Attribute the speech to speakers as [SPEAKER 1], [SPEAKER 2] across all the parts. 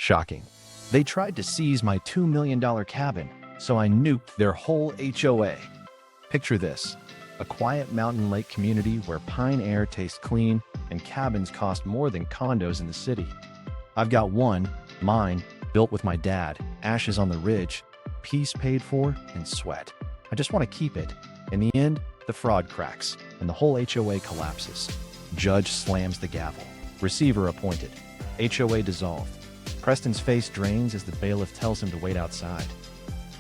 [SPEAKER 1] Shocking. They tried to seize my $2 million cabin, so I nuked their whole HOA. Picture this: a quiet mountain lake community where pine air tastes clean and cabins cost more than condos in the city. I've got one, mine, built with my dad, ashes on the ridge, peace paid for, and sweat. I just want to keep it. In the end, the fraud cracks, and the whole HOA collapses. Judge slams the gavel. Receiver appointed. HOA dissolved. Preston's face drains as the bailiff tells him to wait outside.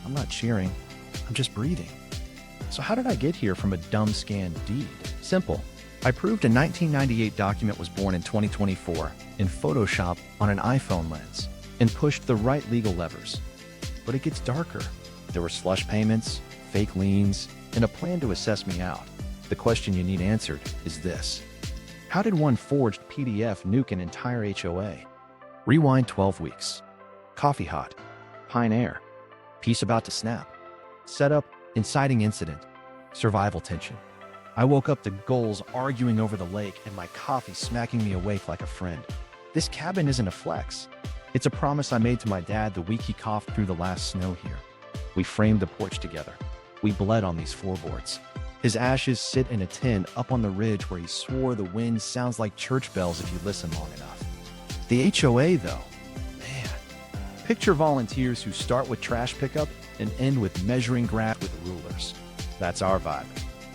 [SPEAKER 1] I'm not cheering. I'm just breathing. So how did I get here from a dumb scanned deed? Simple. I proved a 1998 document was born in 2024 in Photoshop on an iPhone lens and pushed the right legal levers. But it gets darker. There were slush payments, fake liens, and a plan to assess me out. The question you need answered is this: how did one forged PDF nuke an entire HOA? Rewind 12 weeks. Coffee hot. Pine air. Peace about to snap. Setup, inciting incident. Survival tension. I woke up to goals arguing over the lake and my coffee smacking me awake like a friend. This cabin isn't a flex. It's a promise I made to my dad the week he coughed through the last snow here. We framed the porch together. We bled on these floorboards. His ashes sit in a tin up on the ridge where he swore the wind sounds like church bells if you listen long enough. The HOA, though, man. Picture volunteers who start with trash pickup and end with measuring grass with rulers. That's our vibe.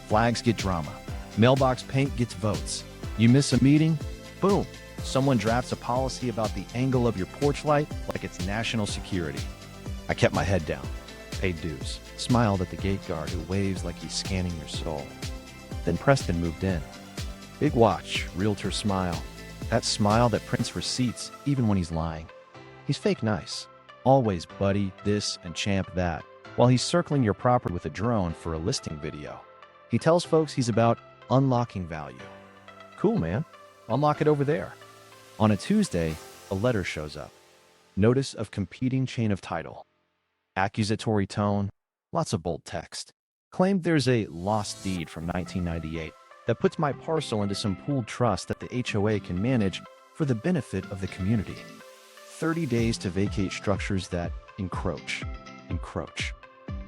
[SPEAKER 1] Flags get drama. Mailbox paint gets votes. You miss a meeting? Boom. Someone drafts a policy about the angle of your porch light like it's national security. I kept my head down, paid dues, smiled at the gate guard who waves like he's scanning your soul. Then Preston moved in. Big watch, realtor smile. That smile that prints receipts even when he's lying. He's fake nice. Always buddy this and champ that, while he's circling your property with a drone for a listing video. He tells folks he's about unlocking value. Cool, man. Unlock it over there. On a Tuesday, a letter shows up. Notice of competing chain of title. Accusatory tone, lots of bold text. Claimed there's a lost deed from 1998 that puts my parcel into some pooled trust that the HOA can manage for the benefit of the community. 30 days to vacate structures that encroach.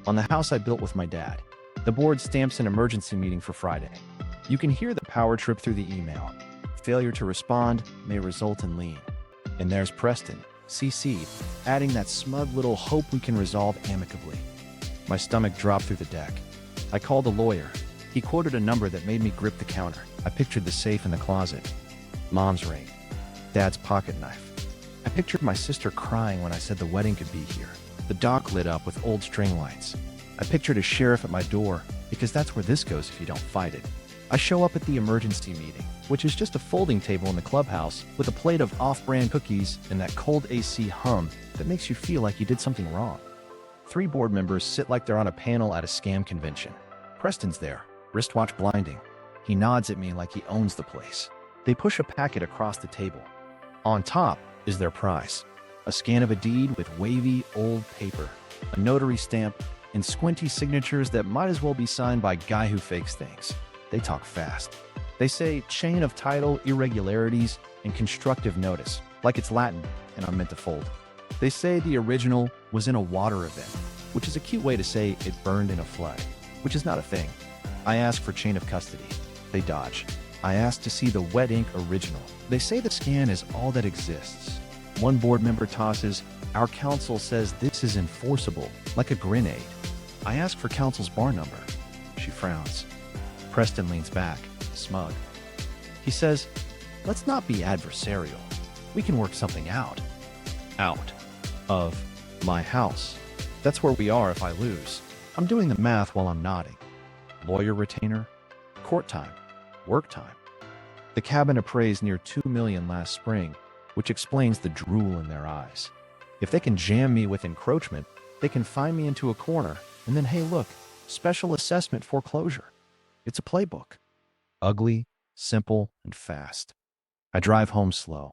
[SPEAKER 1] On the house I built with my dad. The board stamps an emergency meeting for Friday. You can hear the power trip through the email. Failure to respond may result in lien. And there's Preston, CC'd, adding that smug little hope we can resolve amicably. My stomach dropped through the deck. I called a lawyer. He quoted a number that made me grip the counter. I pictured the safe in the closet. Mom's ring. Dad's pocket knife. I pictured my sister crying when I said the wedding could be here. The dock lit up with old string lights. I pictured a sheriff at my door, because that's where this goes if you don't fight it. I show up at the emergency meeting, which is just a folding table in the clubhouse with a plate of off-brand cookies and that cold AC hum that makes you feel like you did something wrong. 3 board members sit like they're on a panel at a scam convention. Preston's there, wristwatch blinding. He nods at me like he owns the place. They push a packet across the table. On top is their prize. A scan of a deed with wavy, old paper, a notary stamp, and squinty signatures that might as well be signed by guy who fakes things. They talk fast. They say chain of title, irregularities, and constructive notice, like it's Latin and I'm meant to fold. They say the original was in a water event, which is a cute way to say it burned in a flood, which is not a thing. I ask for chain of custody. They dodge. I ask to see the wet ink original. They say the scan is all that exists. One board member tosses, "Our counsel says this is enforceable," like a grenade. I ask for counsel's bar number. She frowns. Preston leans back, smug. He says, "Let's not be adversarial. We can work something out." Out of my house. That's where we are if I lose. I'm doing the math while I'm nodding. Lawyer retainer, court time, work time. The cabin appraised near $2 million last spring, which explains the drool in their eyes. If they can jam me with encroachment, they can find me into a corner, and then, hey look, special assessment foreclosure. It's a playbook. Ugly, simple, and fast. I drive home slow.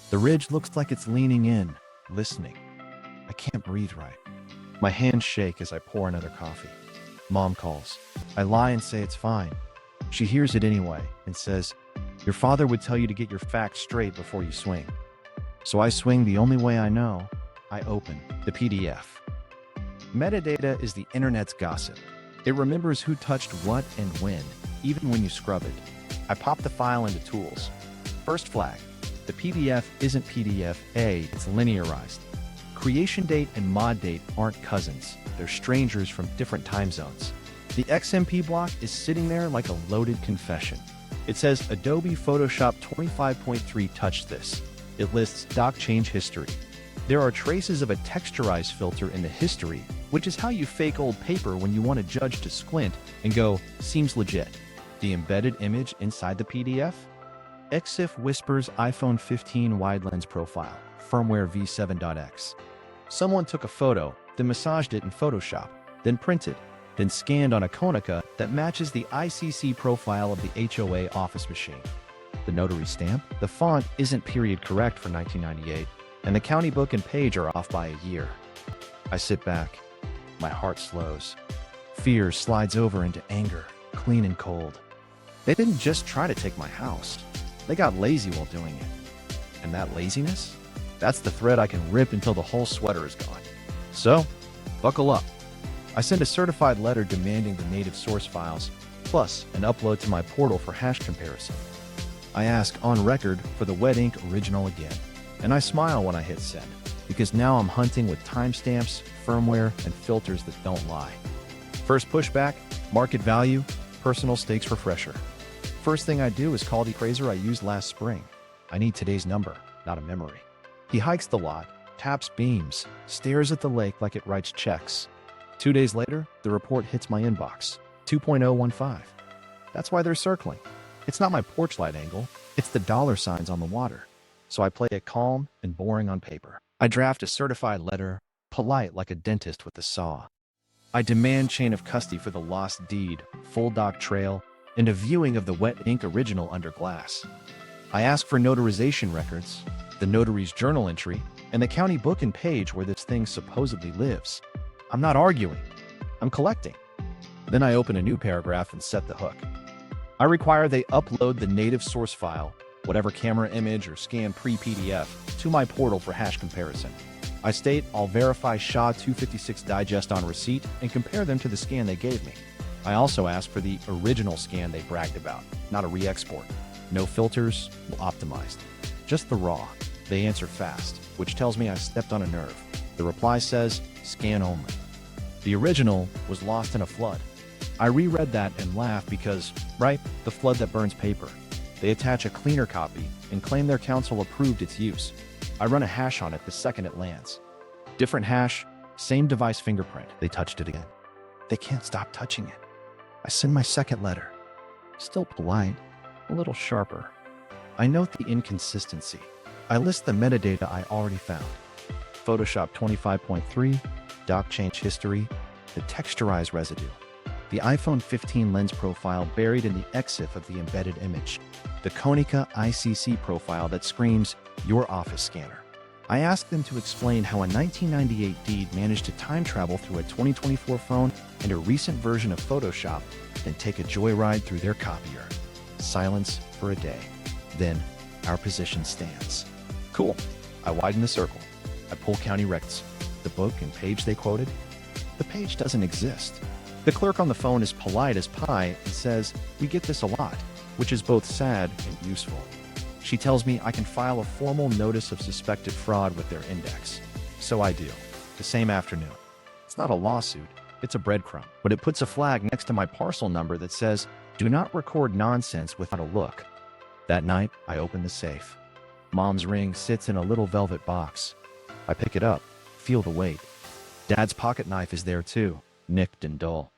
[SPEAKER 1] The ridge looks like it's leaning in, listening. I can't breathe right. My hands shake as I pour another coffee. Mom calls. I lie and say it's fine. She hears it anyway and says, "Your father would tell you to get your facts straight before you swing." So I swing the only way I know. I open the PDF. Metadata is the internet's gossip. It remembers who touched what and when, even when you scrub it. I pop the file into Tools. First flag. The PDF isn't PDF A, it's linearized. Creation date and mod date aren't cousins. They're strangers from different time zones. The XMP block is sitting there like a loaded confession. It says Adobe Photoshop 25.3 touched this. It lists doc change history. There are traces of a texturized filter in the history, which is how you fake old paper when you want a judge to squint and go, seems legit. The embedded image inside the PDF? XIF whispers iPhone 15 wide lens profile, firmware v7.x. Someone took a photo, then massaged it in Photoshop, then printed, then scanned on a Konica that matches the ICC profile of the HOA office machine. The notary stamp? The font isn't period correct for 1998, and the county book and page are off by a year. I sit back. My heart slows. Fear slides over into anger, clean and cold. They didn't just try to take my house. They got lazy while doing it. And that laziness? That's the thread I can rip until the whole sweater is gone. So, buckle up. I send a certified letter demanding the native source files, plus an upload to my portal for hash comparison. I ask on record for the wet ink original again, and I smile when I hit send, because now I'm hunting with timestamps, firmware, and filters that don't lie. First pushback, market value, personal stakes refresher. First thing I do is call the appraiser I used last spring. I need today's number, not a memory. He hikes the lot, taps beams, stares at the lake like it writes checks. 2 days later, the report hits my inbox, 2.015. That's why they're circling. It's not my porch light angle, it's the dollar signs on the water. So I play it calm and boring on paper. I draft a certified letter, polite like a dentist with a saw. I demand chain of custody for the lost deed, full doc trail, and a viewing of the wet ink original under glass. I ask for notarization records, the notary's journal entry, and the county book and page where this thing supposedly lives. I'm not arguing. I'm collecting. Then I open a new paragraph and set the hook. I require they upload the native source file, whatever camera image or scan pre-PDF, to my portal for hash comparison. I state I'll verify SHA-256 digest on receipt and compare them to the scan they gave me. I also ask for the original scan they bragged about, not a re-export. No filters, optimized. Just the raw. They answer fast, which tells me I stepped on a nerve. The reply says, scan only. The original was lost in a flood. I reread that and laugh because, right, the flood that burns paper. They attach a cleaner copy and claim their counsel approved its use. I run a hash on it the second it lands. Different hash, same device fingerprint. They touched it again. They can't stop touching it. I send my second letter. Still polite, a little sharper. I note the inconsistency. I list the metadata I already found. Photoshop 25.3, doc change history, the texturized residue, the iPhone 15 lens profile buried in the EXIF of the embedded image, the Konica ICC profile that screams, your office scanner. I asked them to explain how a 1998 deed managed to time travel through a 2024 phone and a recent version of Photoshop, then take a joyride through their copier. Silence for a day. Then, our position stands. Cool. I widen the circle. I pull county recs. The book and page they quoted? The page doesn't exist. The clerk on the phone is polite as pie and says, we get this a lot, which is both sad and useful. She tells me I can file a formal notice of suspected fraud with their index. So I do, the same afternoon. It's not a lawsuit, it's a breadcrumb, but it puts a flag next to my parcel number that says, do not record nonsense without a look. That night, I open the safe. Mom's ring sits in a little velvet box. I pick it up, feel the weight. Dad's pocket knife is there too, nicked and dull.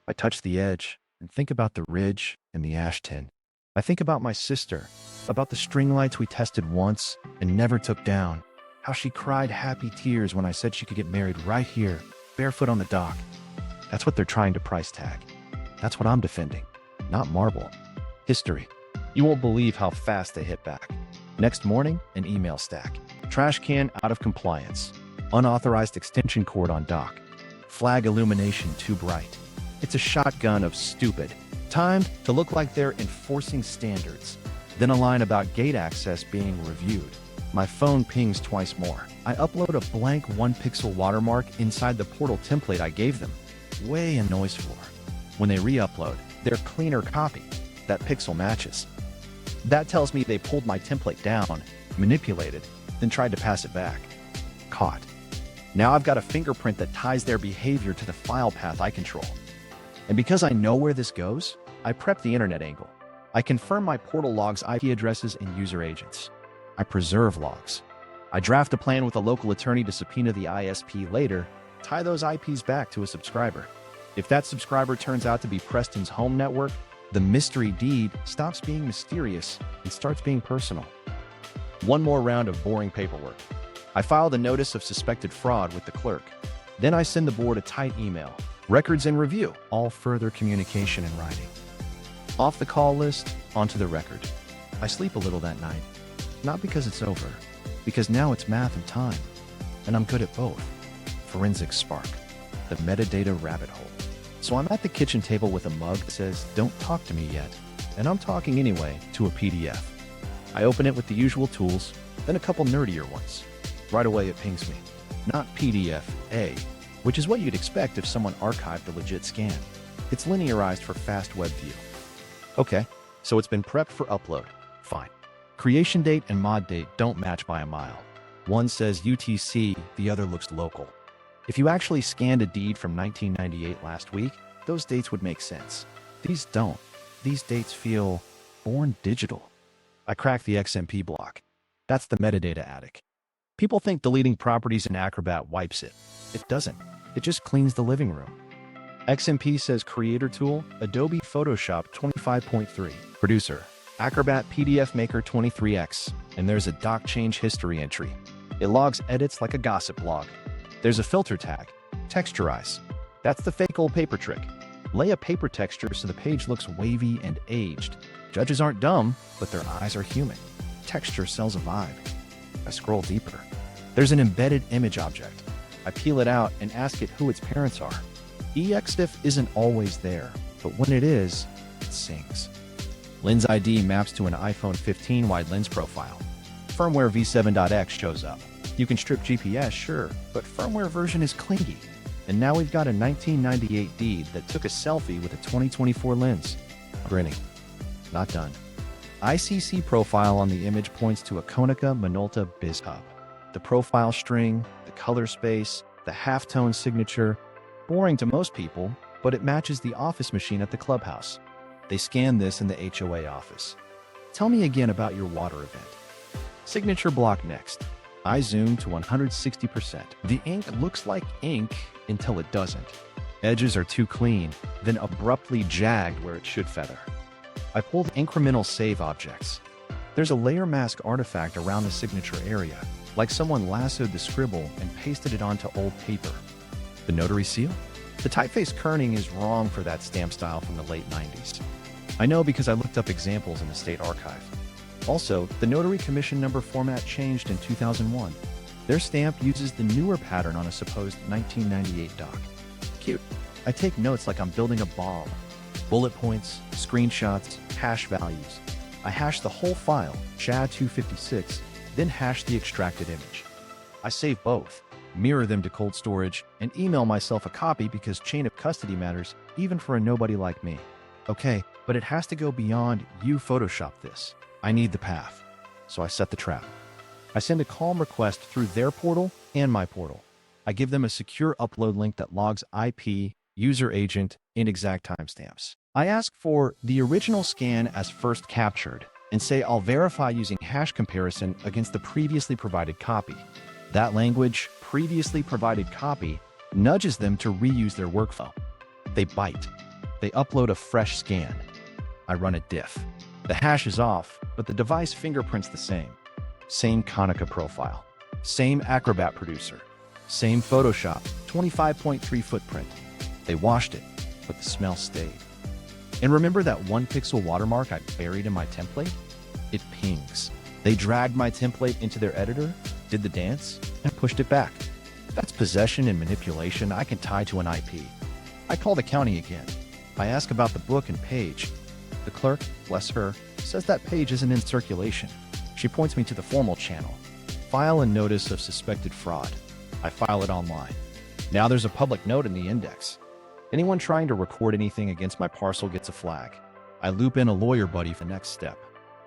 [SPEAKER 1] I touch the edge and think about the ridge and the ash tin. I think about my sister, about the string lights we tested once and never took down, how she cried happy tears when I said she could get married right here, barefoot on the dock. That's what they're trying to price tag. That's what I'm defending, not marble. History. You won't believe how fast they hit back. Next morning, an email stack. Trash can out of compliance. Unauthorized extension cord on dock. Flag illumination too bright. It's a shotgun of stupid. Timed to look like they're enforcing standards. Then a line about gate access being reviewed. My phone pings twice more. I upload a blank 1-pixel watermark inside the portal template I gave them. Way in noise floor. When they re-upload, their cleaner copy. That pixel matches. That tells me they pulled my template down, manipulated, then tried to pass it back. Caught. Now I've got a fingerprint that ties their behavior to the file path I control. And because I know where this goes, I prep the internet angle. I confirm my portal logs IP addresses and user agents. I preserve logs. I draft a plan with a local attorney to subpoena the ISP later, tie those IPs back to a subscriber. If that subscriber turns out to be Preston's home network, the mystery deed stops being mysterious and starts being personal. One more round of boring paperwork. I filed a notice of suspected fraud with the clerk. Then I send the board a tight email. Records and review. All further communication in writing. Off the call list, onto the record. I sleep a little that night. Not because it's over, because now it's math and time. And I'm good at both. Forensics spark. The metadata rabbit hole. So I'm at the kitchen table with a mug that says, "Don't talk to me yet." And I'm talking anyway to a PDF. I open it with the usual tools, then a couple nerdier ones. Right away it pings me. Not PDF A, which is what you'd expect if someone archived a legit scan. It's linearized for fast web view. Okay, so it's been prepped for upload. Fine. Creation date and mod date don't match by a mile. One says UTC, the other looks local. If you actually scanned a deed from 1998 last week, those dates would make sense. These don't. These dates feel born digital. I crack the XMP block. That's the metadata attic. People think deleting properties in Acrobat wipes it. It doesn't. It just cleans the living room. XMP says Creator Tool, Adobe Photoshop 25.3. Producer, Acrobat PDF Maker 23x. And there's a doc change history entry. It logs edits like a gossip blog. There's a filter tag, texturize. That's the fake old paper trick. Lay a paper texture so the page looks wavy and aged. Judges aren't dumb, but their eyes are human. Texture sells a vibe. I scroll deeper. There's an embedded image object. I peel it out and ask it who its parents are. EXIF isn't always there, but when it is, it sings. Lens ID maps to an iPhone 15 wide lens profile. Firmware v7.x shows up. You can strip GPS, sure, but firmware version is clingy. And now we've got a 1998 deed that took a selfie with a 2024 lens. Grinning. Not done. ICC profile on the image points to a Konica Minolta BizHub. The profile string, the color space, the halftone signature. Boring to most people, but it matches the office machine at the clubhouse. They scan this in the HOA office. Tell me again about your water event. Signature block next. I zoom to 160%. The ink looks like ink until it doesn't. Edges are too clean, then abruptly jagged where it should feather. I pulled incremental save objects. There's a layer mask artifact around the signature area, like someone lassoed the scribble and pasted it onto old paper. The notary seal? The typeface kerning is wrong for that stamp style from the late 90s. I know because I looked up examples in the state archive. Also, the notary commission number format changed in 2001. Their stamp uses the newer pattern on a supposed 1998 doc. Cute. I take notes like I'm building a bomb. Bullet points, screenshots, hash values. I hash the whole file, SHA-256, then hash the extracted image. I save both, mirror them to cold storage, and email myself a copy because chain of custody matters, even for a nobody like me. Okay, but it has to go beyond you Photoshop this. I need the path. So I set the trap. I send a calm request through their portal and my portal. I give them a secure upload link that logs IP, user agent, and exact timestamps. I ask for the original scan as first captured and say I'll verify using hash comparison against the previously provided copy. That language, previously provided copy, nudges them to reuse their workflow. They bite. They upload a fresh scan. I run a diff. The hash is off, but the device fingerprints the same. Same Konica profile. Same Acrobat producer. Same Photoshop, 25.3 footprint. They washed it, but the smell stayed. And remember that 1-pixel watermark I buried in my template? It pings. They dragged my template into their editor, did the dance, and pushed it back. That's possession and manipulation I can tie to an IP. I call the county again. I ask about the book and page. The clerk, bless her, says that page isn't in circulation. She points me to the formal channel. File a notice of suspected fraud. I file it online. Now there's a public note in the index. Anyone trying to record anything against my parcel gets a flag. I loop in a lawyer buddy for the next step.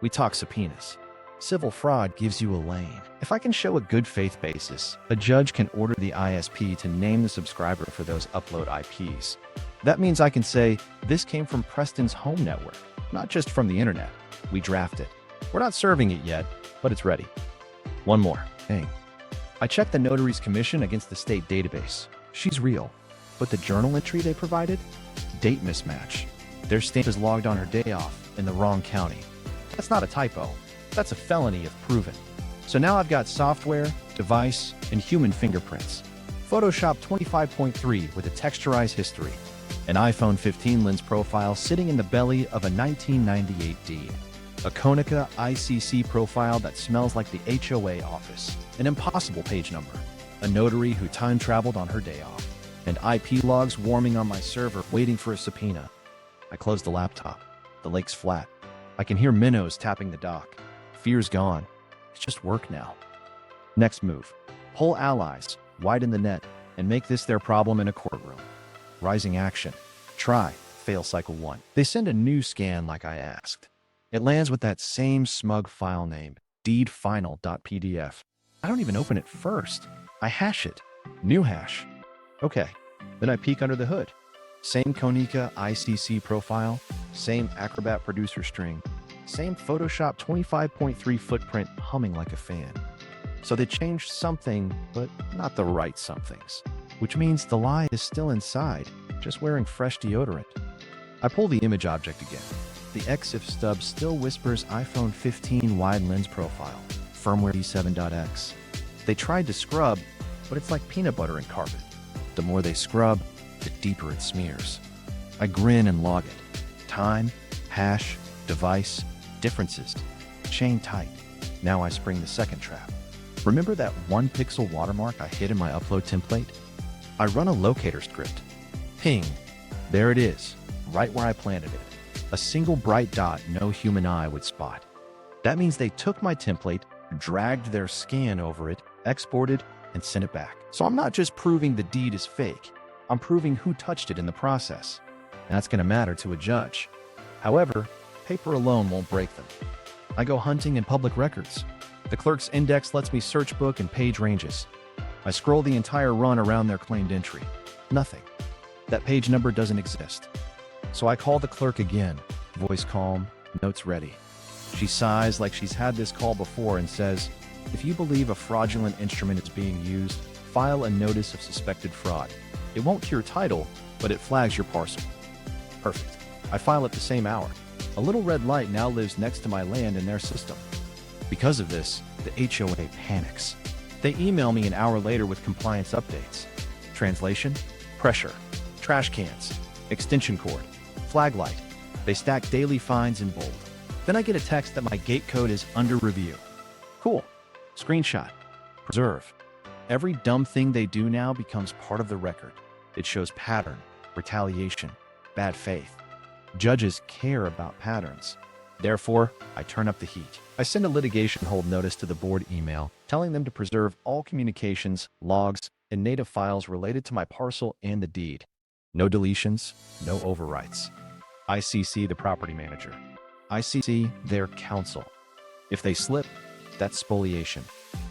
[SPEAKER 1] We talk subpoenas. Civil fraud gives you a lane. If I can show a good faith basis, a judge can order the ISP to name the subscriber for those upload IPs. That means I can say, this came from Preston's home network, not just from the internet. We draft it. We're not serving it yet, but it's ready. One more thing. I checked the notary's commission against the state database. She's real. But the journal entry they provided? Date mismatch. Their stamp is logged on her day off in the wrong county. That's not a typo. That's a felony if proven. So now I've got software, device, and human fingerprints. Photoshop 25.3 with a texturized history. An iPhone 15 lens profile sitting in the belly of a 1998 deed. A Konica ICC profile that smells like the HOA office. An impossible page number. A notary who time traveled on her day off. And IP logs warming on my server waiting for a subpoena. I close the laptop. The lake's flat. I can hear minnows tapping the dock. Fear's gone. It's just work now. Next move. Pull allies, widen the net, and make this their problem in a courtroom. Rising action. Try. Fail cycle 1. They send a new scan like I asked. It lands with that same smug file name, deedfinal.pdf. I don't even open it first. I hash it. New hash. Okay. Then I peek under the hood. Same Konica ICC profile, same Acrobat producer string, same Photoshop 25.3 footprint humming like a fan. So they changed something, but not the right somethings, which means the lie is still inside, just wearing fresh deodorant. I pull the image object again. The EXIF stub still whispers iPhone 15 wide lens profile, firmware E7.x. They tried to scrub, but it's like peanut butter and carpet. The more they scrub, the deeper it smears. I grin and log it. Time, hash, device, differences. Chain tight. Now I spring the second trap. Remember that 1 pixel watermark I hid in my upload template? I run a locator script. Ping. There it is, right where I planted it. A single bright dot no human eye would spot. That means they took my template, dragged their scan over it, exported, and sent it back. So I'm not just proving the deed is fake. I'm proving who touched it in the process. That's going to matter to a judge. However, paper alone won't break them. I go hunting in public records. The clerk's index lets me search book and page ranges. I scroll the entire run around their claimed entry. Nothing. That page number doesn't exist. So I call the clerk again, voice calm, notes ready. She sighs like she's had this call before and says, if you believe a fraudulent instrument is being used, file a notice of suspected fraud. It won't cure title, but it flags your parcel. Perfect. I file it the same hour. A little red light now lives next to my land in their system. Because of this, the HOA panics. They email me an hour later with compliance updates. Translation? Pressure. Trash cans. Extension cord. Flag light. They stack daily fines in bold. Then I get a text that my gate code is under review. Cool. Screenshot. Preserve. Every dumb thing they do now becomes part of the record. It shows pattern, retaliation, bad faith. Judges care about patterns. Therefore, I turn up the heat. I send a litigation hold notice to the board email, telling them to preserve all communications, logs, and native files related to my parcel and the deed. No deletions, no overwrites. ICC the property manager. ICC their counsel. If they slip, that's spoliation.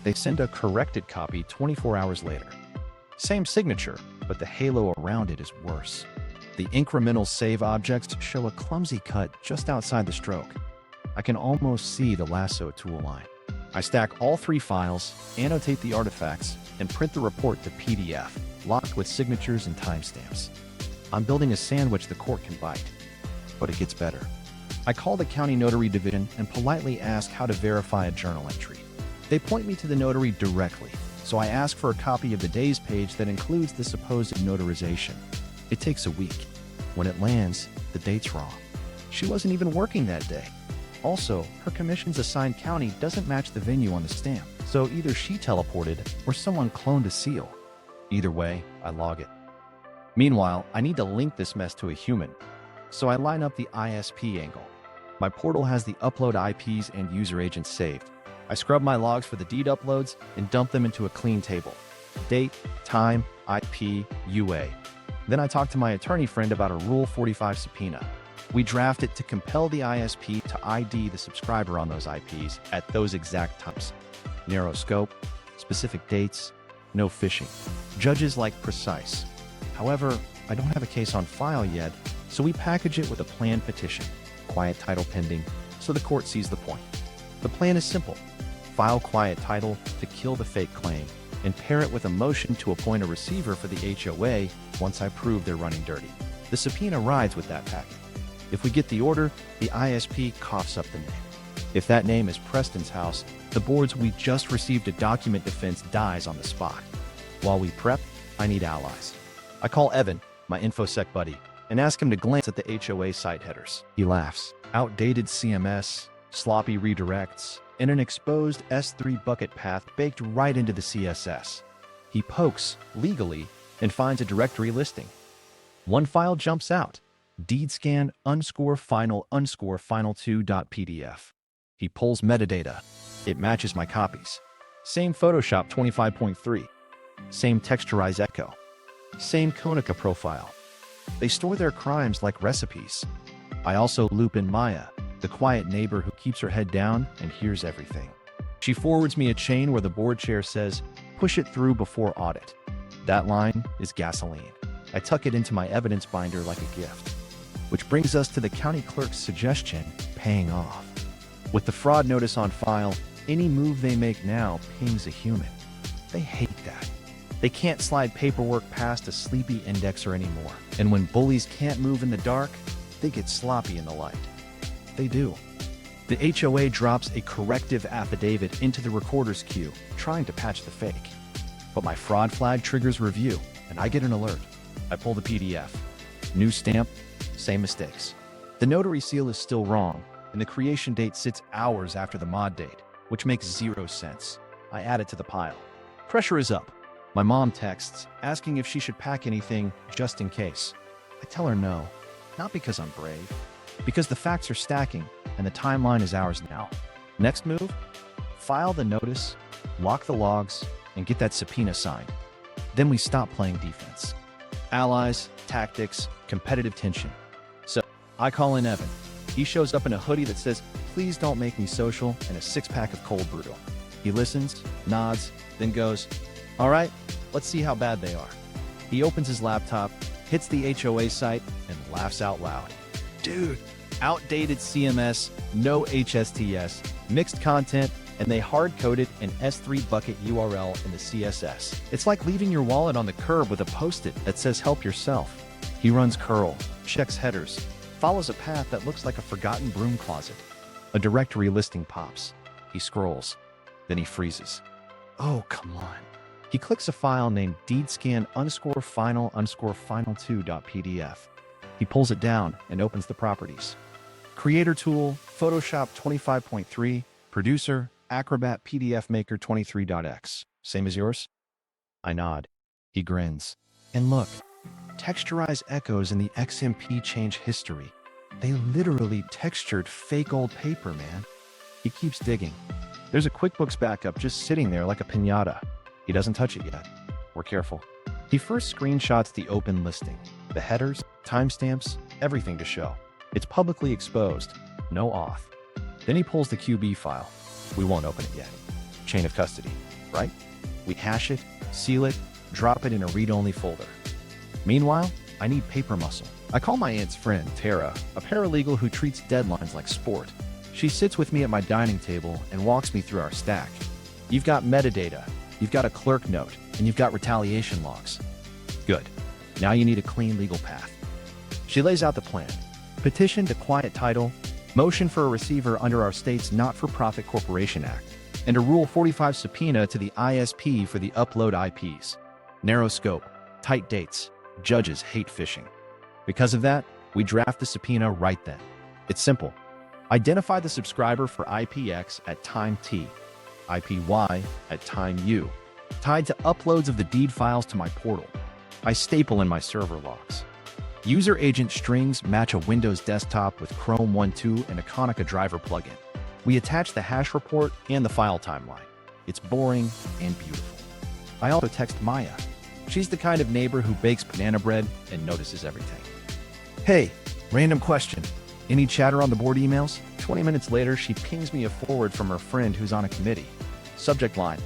[SPEAKER 1] They send a corrected copy 24 hours later. Same signature, but the halo around it is worse. The incremental save objects show a clumsy cut just outside the stroke. I can almost see the lasso tool line. I stack all 3 files, annotate the artifacts, and print the report to PDF, locked with signatures and timestamps. I'm building a sandwich the court can bite. But it gets better. I call the county notary division and politely ask how to verify a journal entry. They point me to the notary directly, so I ask for a copy of the days page that includes the supposed notarization. It takes a week. When it lands, the date's wrong. She wasn't even working that day. Also, her commission's assigned county doesn't match the venue on the stamp, so either she teleported or someone cloned a seal. Either way, I log it. Meanwhile, I need to link this mess to a human, so I line up the ISP angle. My portal has the upload IPs and user agents saved. I scrub my logs for the deed uploads and dump them into a clean table. Date, time, IP, UA. Then I talk to my attorney friend about a Rule 45 subpoena. We draft it to compel the ISP to ID the subscriber on those IPs at those exact times. Narrow scope, specific dates, no phishing. Judges like precise. However, I don't have a case on file yet, so we package it with a planned petition, quiet title pending, so the court sees the point. The plan is simple. File quiet title to kill the fake claim, and pair it with a motion to appoint a receiver for the HOA once I prove they're running dirty. The subpoena rides with that packet. If we get the order, the ISP coughs up the name. If that name is Preston's house, the board's "we just received a document" defense dies on the spot. While we prep, I need allies. I call Evan, my InfoSec buddy, and ask him to glance at the HOA site headers. He laughs. Outdated CMS, sloppy redirects, and an exposed S3 bucket path baked right into the CSS. He pokes, legally, and finds a directory listing. One file jumps out. deedscan _final_final2.pdf. He pulls metadata. It matches my copies. Same Photoshop 25.3. Same texturized echo. Same Konica profile. They store their crimes like recipes. I also loop in Maya, the quiet neighbor who keeps her head down and hears everything. She forwards me a chain where the board chair says, "Push it through before audit." That line is gasoline. I tuck it into my evidence binder like a gift. Which brings us to the county clerk's suggestion, paying off. With the fraud notice on file, any move they make now pings a human. They hate that. They can't slide paperwork past a sleepy indexer anymore. And when bullies can't move in the dark, they get sloppy in the light. They do. The HOA drops a corrective affidavit into the recorder's queue, trying to patch the fake. But my fraud flag triggers review, and I get an alert. I pull the PDF. New stamp, same mistakes. The notary seal is still wrong, and the creation date sits hours after the mod date, which makes zero sense. I add it to the pile. Pressure is up. My mom texts, asking if she should pack anything just in case. I tell her no, not because I'm brave, because the facts are stacking and the timeline is ours now. Next move? File the notice, lock the logs, and get that subpoena signed. Then we stop playing defense. Allies, tactics, competitive tension. So I call in Evan. He shows up in a hoodie that says, "Please don't make me social," and a six-pack of cold brew. He listens, nods, then goes, "All right, let's see how bad they are." He opens his laptop, hits the HOA site, and laughs out loud. Dude, outdated CMS, no HSTS, mixed content, and they hard-coded an S3 bucket URL in the CSS. It's like leaving your wallet on the curb with a post-it that says "help yourself." He runs curl, checks headers, follows a path that looks like a forgotten broom closet. A directory listing pops. He scrolls. Then he freezes. Oh, come on. He clicks a file named deedscan _final_final2.pdf. He pulls it down and opens the properties. Creator tool, Photoshop 25.3, producer, Acrobat PDF Maker 23.x. Same as yours? I nod. He grins. And look, texturized echoes in the XMP change history. They literally textured fake old paper, man. He keeps digging. There's a QuickBooks backup just sitting there like a piñata. He doesn't touch it yet. We're careful. He first screenshots the open listing. The headers, timestamps, everything to show. It's publicly exposed. No auth. Then he pulls the QB file. We won't open it yet. Chain of custody, right? We hash it, seal it, drop it in a read-only folder. Meanwhile, I need paper muscle. I call my aunt's friend, Tara, a paralegal who treats deadlines like sport. She sits with me at my dining table and walks me through our stack. You've got metadata, you've got a clerk note, and you've got retaliation logs. Good. Now you need a clean legal path. She lays out the plan. Petition to quiet title, motion for a receiver under our state's Not-for-Profit Corporation Act, and a Rule 45 subpoena to the ISP for the upload IPs. Narrow scope, tight dates. Judges hate phishing. Because of that, we draft the subpoena right then. It's simple. Identify the subscriber for IPX at time T, IPY at time U, tied to uploads of the deed files to my portal. I staple in my server logs. User agent strings match a Windows desktop with Chrome 1.2 and a Konica driver plugin. We attach the hash report and the file timeline. It's boring and beautiful. I also text Maya. She's the kind of neighbor who bakes banana bread and notices everything. Hey, random question. Any chatter on the board emails? 20 minutes later, she pings me a forward from her friend who's on a committee. Subject line,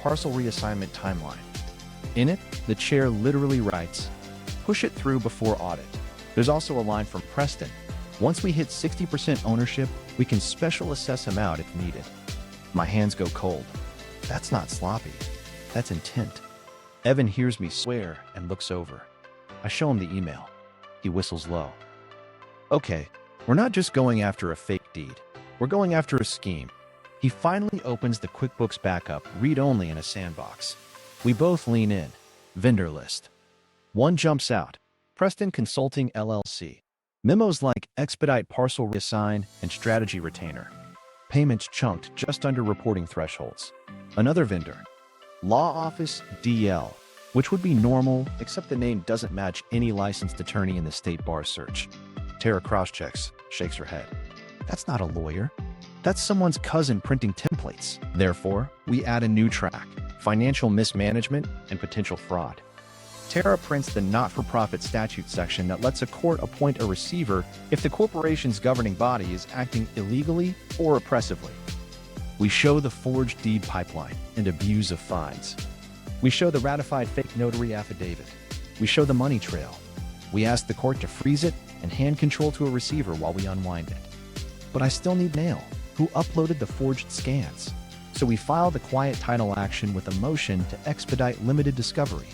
[SPEAKER 1] parcel reassignment timeline. In it, the chair literally writes, push it through before audit. There's also a line from Preston. Once we hit 60% ownership, we can special assess him out if needed. My hands go cold. That's not sloppy. That's intent. Evan hears me swear and looks over. I show him the email. He whistles low. Okay, we're not just going after a fake deed. We're going after a scheme. He finally opens the QuickBooks backup, read-only in a sandbox. We both lean in. Vendor list. One jumps out. Preston Consulting LLC. Memos like expedite parcel reassign and strategy retainer. Payments chunked just under reporting thresholds. Another vendor. Law Office DL, which would be normal, except the name doesn't match any licensed attorney in the state bar search. Tara cross-checks, shakes her head. That's not a lawyer. That's someone's cousin printing templates. Therefore, we add a new track, financial mismanagement and potential fraud. Tara prints the not-for-profit statute section that lets a court appoint a receiver if the corporation's governing body is acting illegally or oppressively. We show the forged deed pipeline and abuse of fines. We show the ratified fake notary affidavit. We show the money trail. We ask the court to freeze it and hand control to a receiver while we unwind it. But I still need Nail, who uploaded the forged scans. So we file the quiet title action with a motion to expedite limited discovery.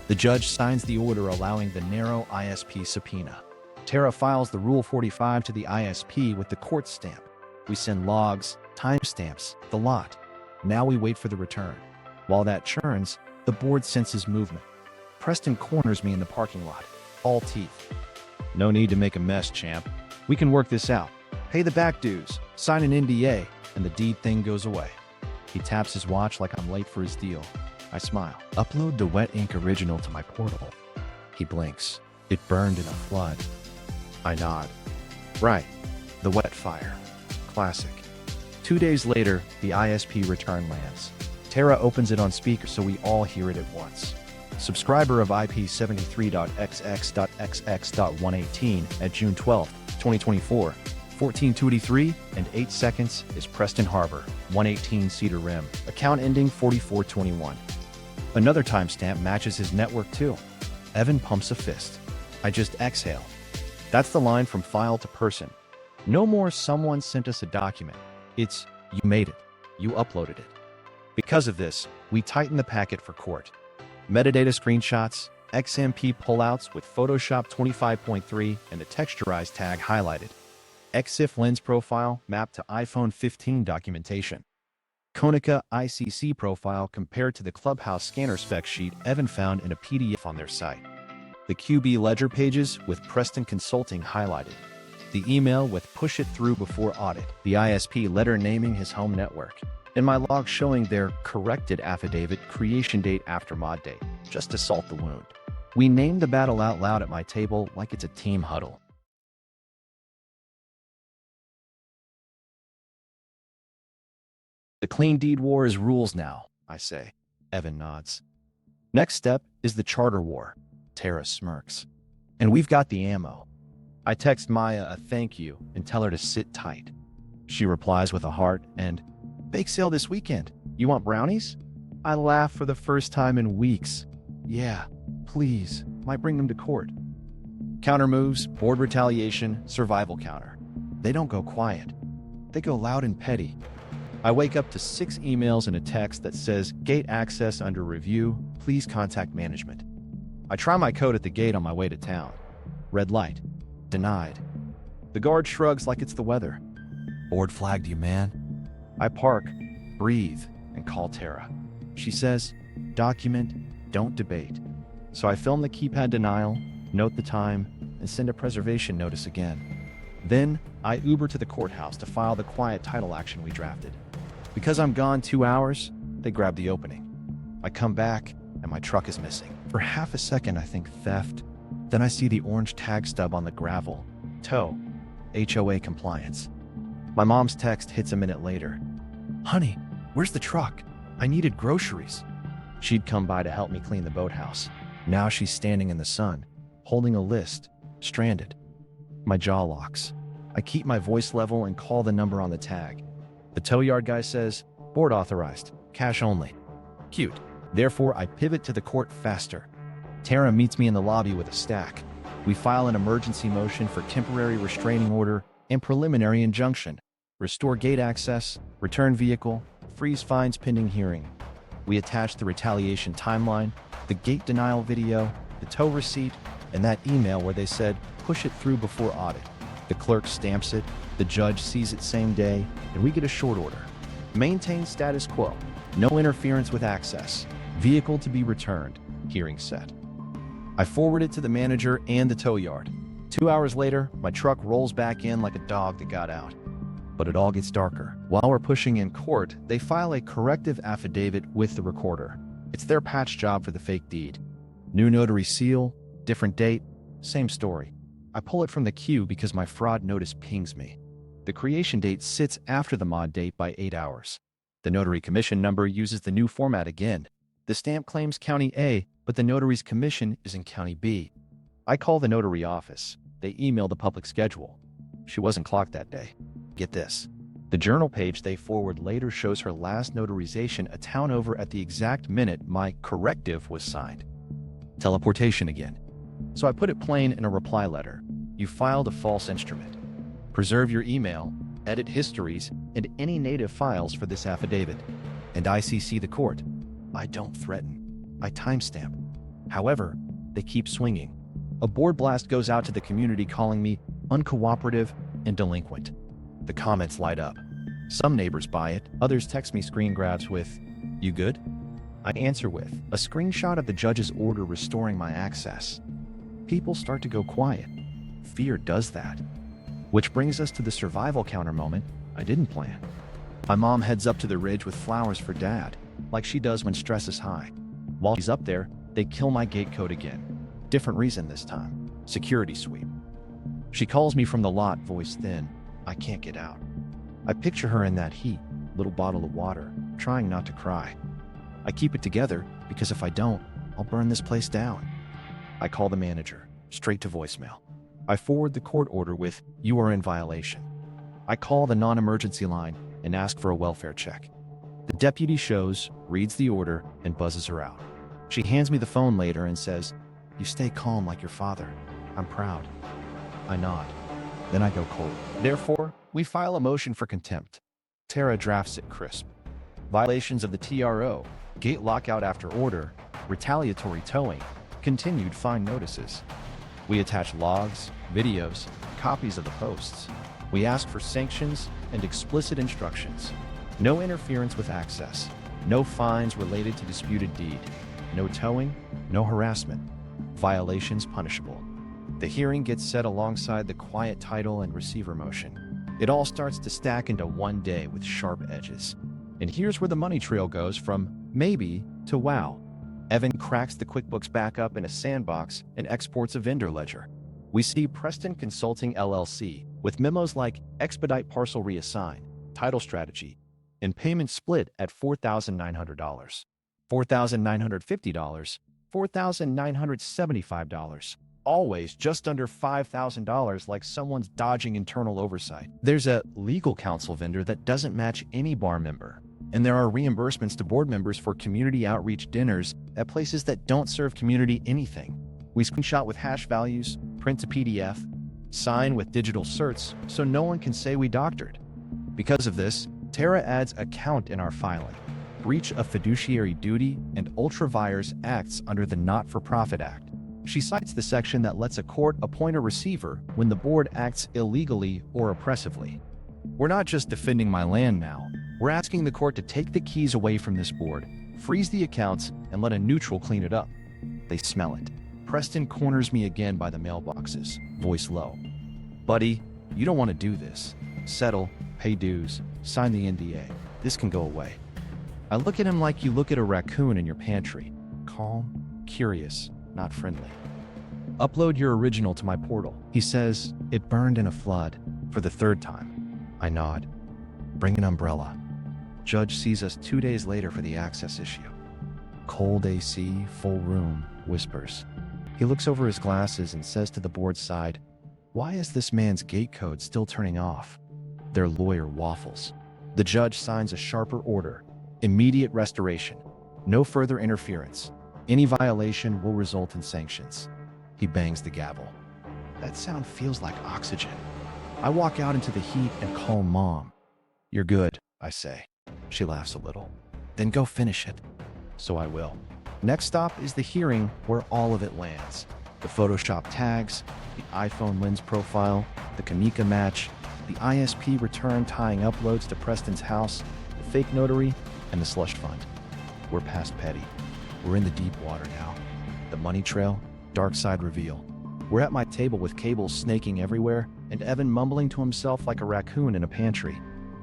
[SPEAKER 1] The judge signs the order allowing the narrow ISP subpoena. Tara files the Rule 45 to the ISP with the court stamp. We send logs, timestamps, the lot. Now we wait for the return. While that churns, the board senses movement. Preston corners me in the parking lot, all teeth. No need to make a mess, champ. We can work this out. Pay the back dues, sign an NDA, and the deed thing goes away. He taps his watch like I'm late for his deal. I smile. Upload the wet ink original to my portal. He blinks. It burned in a flood. I nod. Right. The wet fire. Classic. 2 days later, the ISP return lands. Tara opens it on speaker so we all hear it at once. Subscriber of IP73.xx.xx.118 at June 12, 2024. 1423 and 8 seconds is Preston Harbor, 118 Cedar Rim. Account ending 4421. Another timestamp matches his network too. Evan pumps a fist. I just exhale. That's the line from file to person. No more someone sent us a document. It's you made it. You uploaded it. Because of this, we tighten the packet for court. Metadata screenshots, XMP pullouts with Photoshop 25.3 and the texturized tag highlighted. EXIF lens profile mapped to iPhone 15 documentation. Konica ICC profile compared to the Clubhouse scanner spec sheet Evan found in a PDF on their site. The QB ledger pages with Preston Consulting highlighted. The email with push it through before audit. The ISP letter naming his home network. And my log showing their corrected affidavit creation date after mod date, just to salt the wound. We named the battle out loud at my table like it's a team huddle. The clean deed war is rules now, I say. Evan nods. Next step is the charter war. Tara smirks. And we've got the ammo. I text Maya a thank you and tell her to sit tight. She replies with a heart and, bake sale this weekend. You want brownies? I laugh for the first time in weeks. Yeah, please. Might bring them to court. Counter moves, board retaliation, survival counter. They don't go quiet. They go loud and petty. I wake up to 6 emails and a text that says, gate access under review, please contact management. I try my code at the gate on my way to town. Red light. Denied. The guard shrugs like it's the weather. Board flagged you, man. I park, breathe, and call Tara. She says, document, don't debate. So I film the keypad denial, note the time, and send a preservation notice again. Then I Uber to the courthouse to file the quiet title action we drafted. Because I'm gone 2 hours, they grab the opening. I come back, and my truck is missing. For half a second, I think theft. Then I see the orange tag stub on the gravel. Tow. HOA compliance. My mom's text hits a minute later. "Honey, where's the truck? I needed groceries." She'd come by to help me clean the boathouse. Now she's standing in the sun, holding a list, stranded. My jaw locks. I keep my voice level and call the number on the tag. The tow yard guy says, "Board authorized, cash only." Cute. Therefore, I pivot to the court faster. Tara meets me in the lobby with a stack. We file an emergency motion for temporary restraining order and preliminary injunction. Restore gate access, return vehicle, freeze fines pending hearing. We attach the retaliation timeline, the gate denial video, the tow receipt, and that email where they said, "Push it through before audit." The clerk stamps it, the judge sees it same day, and we get a short order. Maintain status quo. No interference with access. Vehicle to be returned. Hearing set. I forward it to the manager and the tow yard. 2 hours later, my truck rolls back in like a dog that got out. But it all gets darker. While we're pushing in court, they file a corrective affidavit with the recorder. It's their patch job for the fake deed. New notary seal, different date, same story. I pull it from the queue because my fraud notice pings me. The creation date sits after the mod date by 8 hours. The notary commission number uses the new format again. The stamp claims County A, but the notary's commission is in County B. I call the notary office. They email the public schedule. She wasn't clocked that day. Get this. The journal page they forward later shows her last notarization a town over at the exact minute my corrective was signed. Teleportation again. So I put it plain in a reply letter. You filed a false instrument. Preserve your email, edit histories, and any native files for this affidavit. And ICC the court. I don't threaten. I timestamp. However, they keep swinging. A board blast goes out to the community calling me uncooperative and delinquent. The comments light up. Some neighbors buy it, others text me screen grabs with, "You good?" I answer with a screenshot of the judge's order restoring my access. People start to go quiet. Fear does that. Which brings us to the survival counter moment I didn't plan. My mom heads up to the ridge with flowers for Dad, like she does when stress is high. While she's up there, they kill my gate code again. Different reason this time. Security sweep. She calls me from the lot, voice thin. I can't get out. I picture her in that heat, little bottle of water, trying not to cry. I keep it together because if I don't, I'll burn this place down. I call the manager, straight to voicemail. I forward the court order with, "You are in violation." I call the non-emergency line and ask for a welfare check. The deputy shows, reads the order, and buzzes her out. She hands me the phone later and says, "You stay calm like your father. I'm proud." I nod. Then I go cold. Therefore, we file a motion for contempt. Tara drafts it crisp. Violations of the TRO, gate lockout after order, retaliatory towing, continued fine notices. We attach logs, videos, copies of the posts. We ask for sanctions and explicit instructions. No interference with access. No fines related to disputed deed. No towing, no harassment. Violations punishable. The hearing gets set alongside the quiet title and receiver motion. It all starts to stack into one day with sharp edges. And here's where the money trail goes from maybe to wow. Evan cracks the QuickBooks backup in a sandbox and exports a vendor ledger. We see Preston Consulting LLC with memos like expedite parcel reassign, title strategy, and payment split at $4,900, $4,950, $4,975. Always just under $5,000 like someone's dodging internal oversight. There's a legal counsel vendor that doesn't match any bar member. And there are reimbursements to board members for community outreach dinners at places that don't serve community anything. We screenshot with hash values, print to PDF, sign with digital certs so no one can say we doctored. Because of this, Tara adds a count in our filing. Breach of fiduciary duty and ultra-vires acts under the Not-for-Profit Act. She cites the section that lets a court appoint a receiver when the board acts illegally or oppressively. We're not just defending my land now. We're asking the court to take the keys away from this board, freeze the accounts, and let a neutral clean it up. They smell it. Preston corners me again by the mailboxes, voice low. "Buddy, you don't want to do this. Settle, pay dues, sign the NDA. This can go away." I look at him like you look at a raccoon in your pantry. Calm, curious, not friendly. "Upload your original to my portal." He says, "It burned in a flood." For the third time. I nod. Bring an umbrella. Judge sees us 2 days later for the access issue. Cold AC, full room, whispers. He looks over his glasses and says to the board's side, "Why is this man's gate code still turning off?" Their lawyer waffles. The judge signs a sharper order. Immediate restoration. No further interference. Any violation will result in sanctions. He bangs the gavel. That sound feels like oxygen. I walk out into the heat and call Mom. "You're good," I say. She laughs a little. "Then go finish it." So I will. Next stop is the hearing where all of it lands. The Photoshop tags, the iPhone lens profile, the Kamika match, the ISP return tying uploads to Preston's house, the fake notary, and the slush fund. We're past petty. We're in the deep water now. The money trail, dark side reveal. We're at my table with cables snaking everywhere and Evan mumbling to himself like a raccoon in a pantry.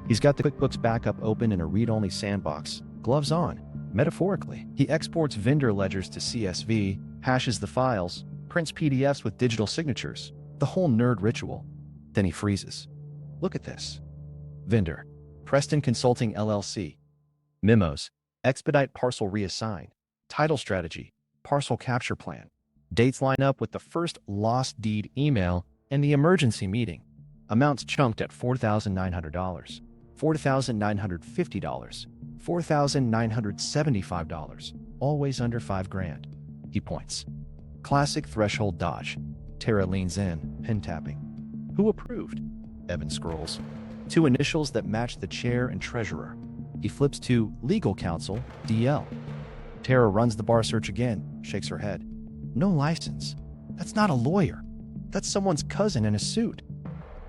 [SPEAKER 1] He's got the QuickBooks backup open in a read-only sandbox, gloves on, metaphorically. He exports vendor ledgers to CSV, hashes the files, prints PDFs with digital signatures, the whole nerd ritual. Then he freezes. Look at this. Vendor, Preston Consulting LLC. Memos, expedite parcel reassign. Title strategy, parcel capture plan. Dates line up with the first lost deed email and the emergency meeting. Amounts chunked at $4,900, $4,950, $4,975, always under $5,000. He points. Classic threshold dodge. Tara leans in, pen tapping. Who approved? Evan scrolls. 2 initials that match the chair and treasurer. He flips to legal counsel, DL. Tara runs the bar search again, shakes her head. No license. That's not a lawyer. That's someone's cousin in a suit.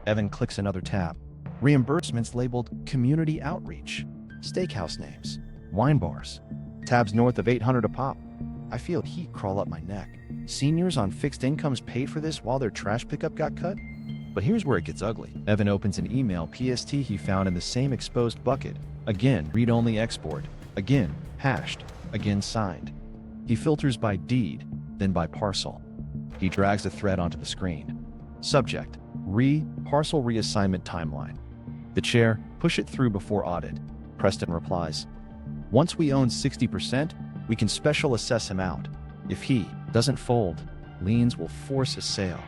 [SPEAKER 1] Evan clicks another tab. Reimbursements labeled community outreach. Steakhouse names. Wine bars. Tabs north of $800 a pop. I feel heat crawl up my neck. Seniors on fixed incomes paid for this while their trash pickup got cut? But here's where it gets ugly. Evan opens an email PST he found in the same exposed bucket. Again, read-only export. Again, hashed. Again, signed. He filters by deed, then by parcel. He drags a thread onto the screen. Subject, parcel reassignment timeline. The chair, push it through before audit. Preston replies, once we own 60%, we can special assess him out. If he doesn't fold, liens will force a sale.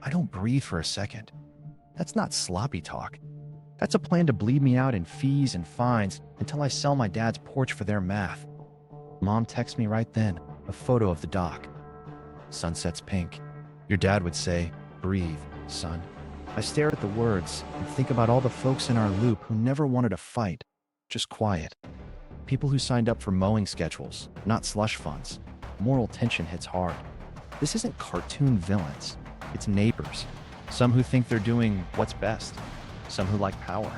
[SPEAKER 1] I don't breathe for a second. That's not sloppy talk. That's a plan to bleed me out in fees and fines until I sell my dad's porch for their math. Mom texts me right then, a photo of the dock. Sunset's pink. Your dad would say, breathe, son. I stare at the words and think about all the folks in our loop who never wanted a fight, just quiet. People who signed up for mowing schedules, not slush funds. Moral tension hits hard. This isn't cartoon villains. It's neighbors. Some who think they're doing what's best. Some who like power.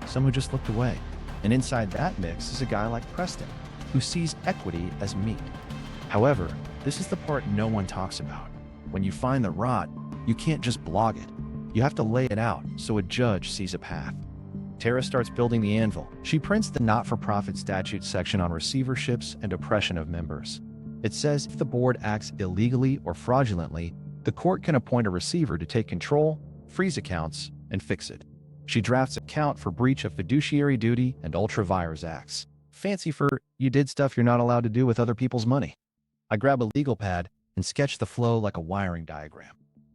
[SPEAKER 1] Some who just looked away. And inside that mix is a guy like Preston, who sees equity as meat. However, this is the part no one talks about. When you find the rot, you can't just blog it. You have to lay it out so a judge sees a path. Tara starts building the anvil. She prints the not-for-profit statute section on receiverships and oppression of members. It says if the board acts illegally or fraudulently, the court can appoint a receiver to take control, freeze accounts, and fix it. She drafts a count for breach of fiduciary duty and ultra-vires acts. Fancy for you did stuff you're not allowed to do with other people's money. I grab a legal pad and sketch the flow like a wiring diagram.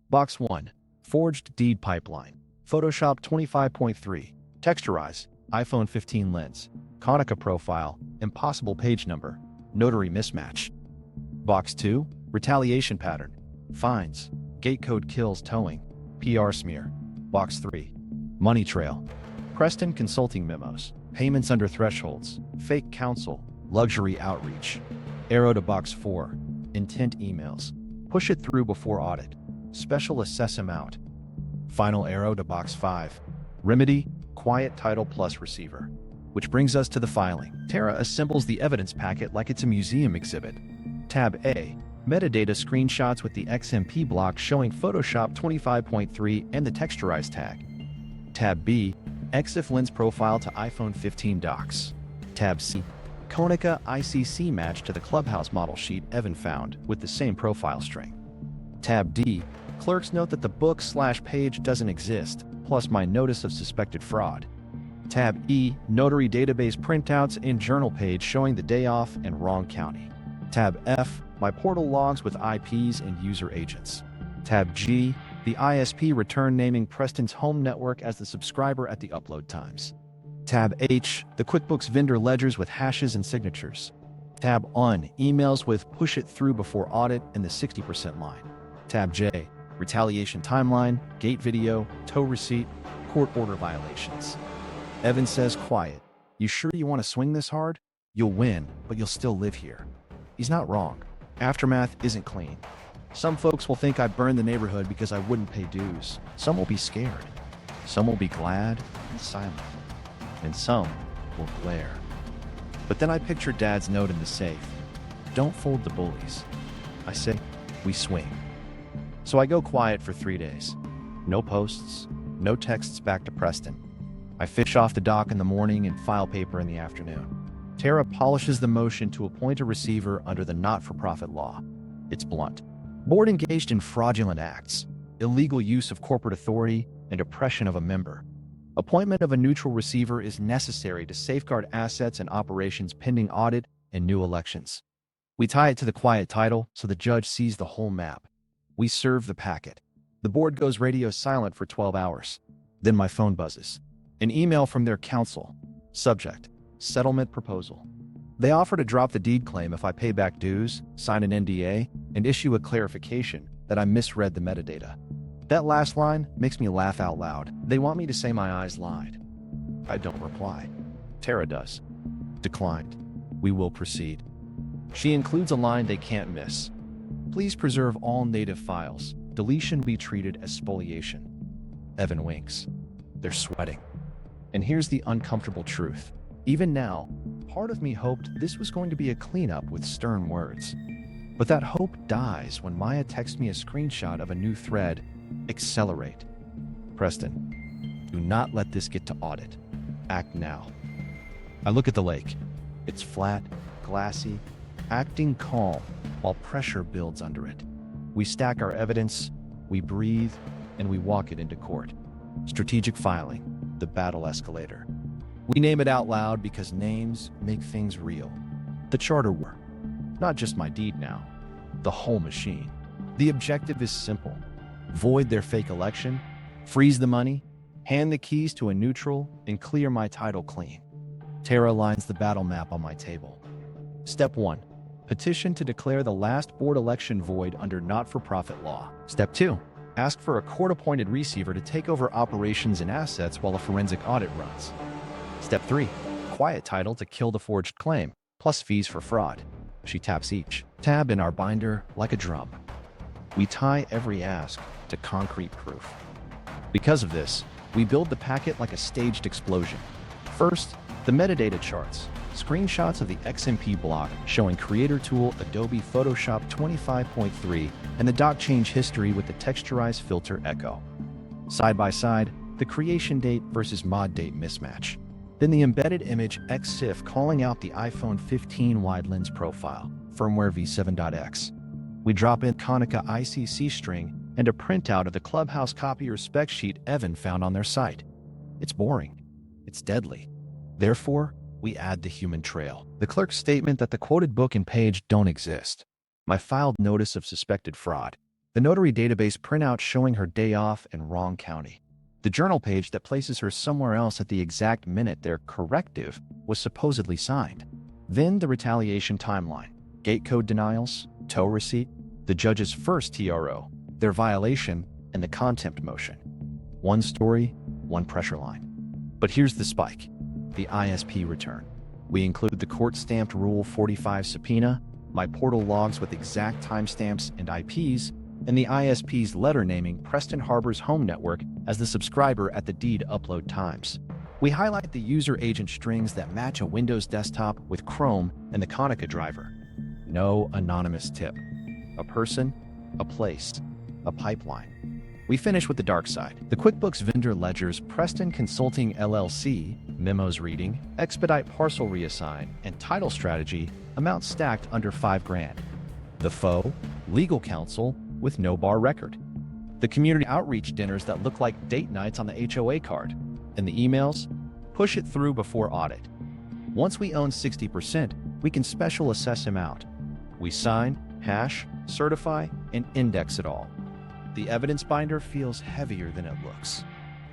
[SPEAKER 1] Box 1. Forged deed pipeline. Photoshop 25.3. Texturize. iPhone 15 lens. Konica profile. Impossible page number. Notary mismatch. Box 2. Retaliation pattern. Fines. Gate code kills towing. PR smear. Box 3. Money trail. Preston consulting memos. Payments under thresholds. Fake counsel. Luxury outreach. Arrow to box 4. Intent emails. Push it through before audit. Special assess amount. Final arrow to box 5. Remedy. Quiet title plus receiver. Which brings us to the filing. Tara assembles the evidence packet like it's a museum exhibit. Tab A. Metadata screenshots with the XMP block showing Photoshop 25.3 and the texturize tag. Tab B. EXIF lens profile to iPhone 15 docs. Tab C. Konica ICC match to the Clubhouse model sheet Evan found with the same profile string. Tab D. Clerks note that the book/page doesn't exist. plus my notice of suspected fraud. Tab E, Notary database printouts and journal page showing the day off and wrong county. Tab F, my portal logs with IPs and user agents. Tab G, the ISP return naming Preston's home network as the subscriber at the upload times. Tab H, the QuickBooks vendor ledgers with hashes and signatures. Tab ON, emails with push it through before audit and the 60% line. Tab J, retaliation timeline, gate video, tow receipt, court order violations. Evan says quiet. You sure you want to swing this hard? You'll win, but you'll still live here. He's not wrong. Aftermath isn't clean. Some folks will think I burned the neighborhood because I wouldn't pay dues. Some will be scared. Some will be glad and silent. And some will glare. But then I picture Dad's note in the safe. Don't fold the bullies. I say, we swing. So I go quiet for 3 days. No posts, no texts back to Preston. I fish off the dock in the morning and file paper in the afternoon. Tara polishes the motion to appoint a receiver under the not-for-profit law. It's blunt. Board engaged in fraudulent acts, illegal use of corporate authority, and oppression of a member. Appointment of a neutral receiver is necessary to safeguard assets and operations pending audit and new elections. We tie it to the quiet title so the judge sees the whole map. We serve the packet. The board goes radio silent for 12 hours. Then my phone buzzes. An email from their counsel. Subject: settlement proposal. They offer to drop the deed claim if I pay back dues, sign an NDA, and issue a clarification that I misread the metadata. That last line makes me laugh out loud. They want me to say my eyes lied. I don't reply. Tara does. Declined. We will proceed. She includes a line they can't miss. Please preserve all native files. Deletion be treated as spoliation. Evan winks. They're sweating. And here's the uncomfortable truth. Even now, part of me hoped this was going to be a cleanup with stern words. But that hope dies when Maya texts me a screenshot of a new thread. Accelerate. Preston, do not let this get to audit. Act now. I look at the lake. It's flat, glassy, acting calm while pressure builds under it. We stack our evidence, we breathe, and we walk it into court. Strategic filing, the battle escalator. We name it out loud because names make things real. The charter were. Not just my deed now. The whole machine. The objective is simple. Void their fake election, freeze the money, hand the keys to a neutral, and clear my title clean. Tara lines the battle map on my table. Step 1. Petition to declare the last board election void under not-for-profit law. Step 2. Ask for a court-appointed receiver to take over operations and assets while a forensic audit runs. Step 3. Quiet title to kill the forged claim, plus fees for fraud. She taps each tab in our binder like a drum. We tie every ask to concrete proof. Because of this, we build the packet like a staged explosion. First, the metadata charts, screenshots of the XMP block showing Creator Tool Adobe Photoshop 25.3 and the doc change history with the texturized filter Echo. Side by side, the creation date versus mod date mismatch. Then the embedded image XSIF calling out the iPhone 15 wide lens profile, firmware v7.x. We drop in Konica ICC string and a printout of the Clubhouse copier spec sheet Evan found on their site. It's boring. It's deadly. Therefore, we add the human trail. The clerk's statement that the quoted book and page don't exist. My filed notice of suspected fraud. The notary database printout showing her day off and wrong county. The journal page that places her somewhere else at the exact minute their corrective was supposedly signed. Then the retaliation timeline. Gate code denials, tow receipt, the judge's first TRO, their violation, and the contempt motion. One story, one pressure line. But here's the spike. The ISP return. We include the court-stamped Rule 45 subpoena, my portal logs with exact timestamps and IPs, and the ISP's letter naming Preston Harbor's home network as the subscriber at the deed upload times. We highlight the user agent strings that match a Windows desktop with Chrome and the Konica driver. No anonymous tip. A person, a place, a pipeline. We finish with the dark side. The QuickBooks vendor ledgers Preston Consulting LLC, memos reading, expedite parcel reassign, and title strategy amount stacked under $5,000. The foe, legal counsel with no bar record. The community outreach dinners that look like date nights on the HOA card. And the emails? Push it through before audit. Once we own 60%, we can special assess him out. We sign, hash, certify, and index it all. The evidence binder feels heavier than it looks.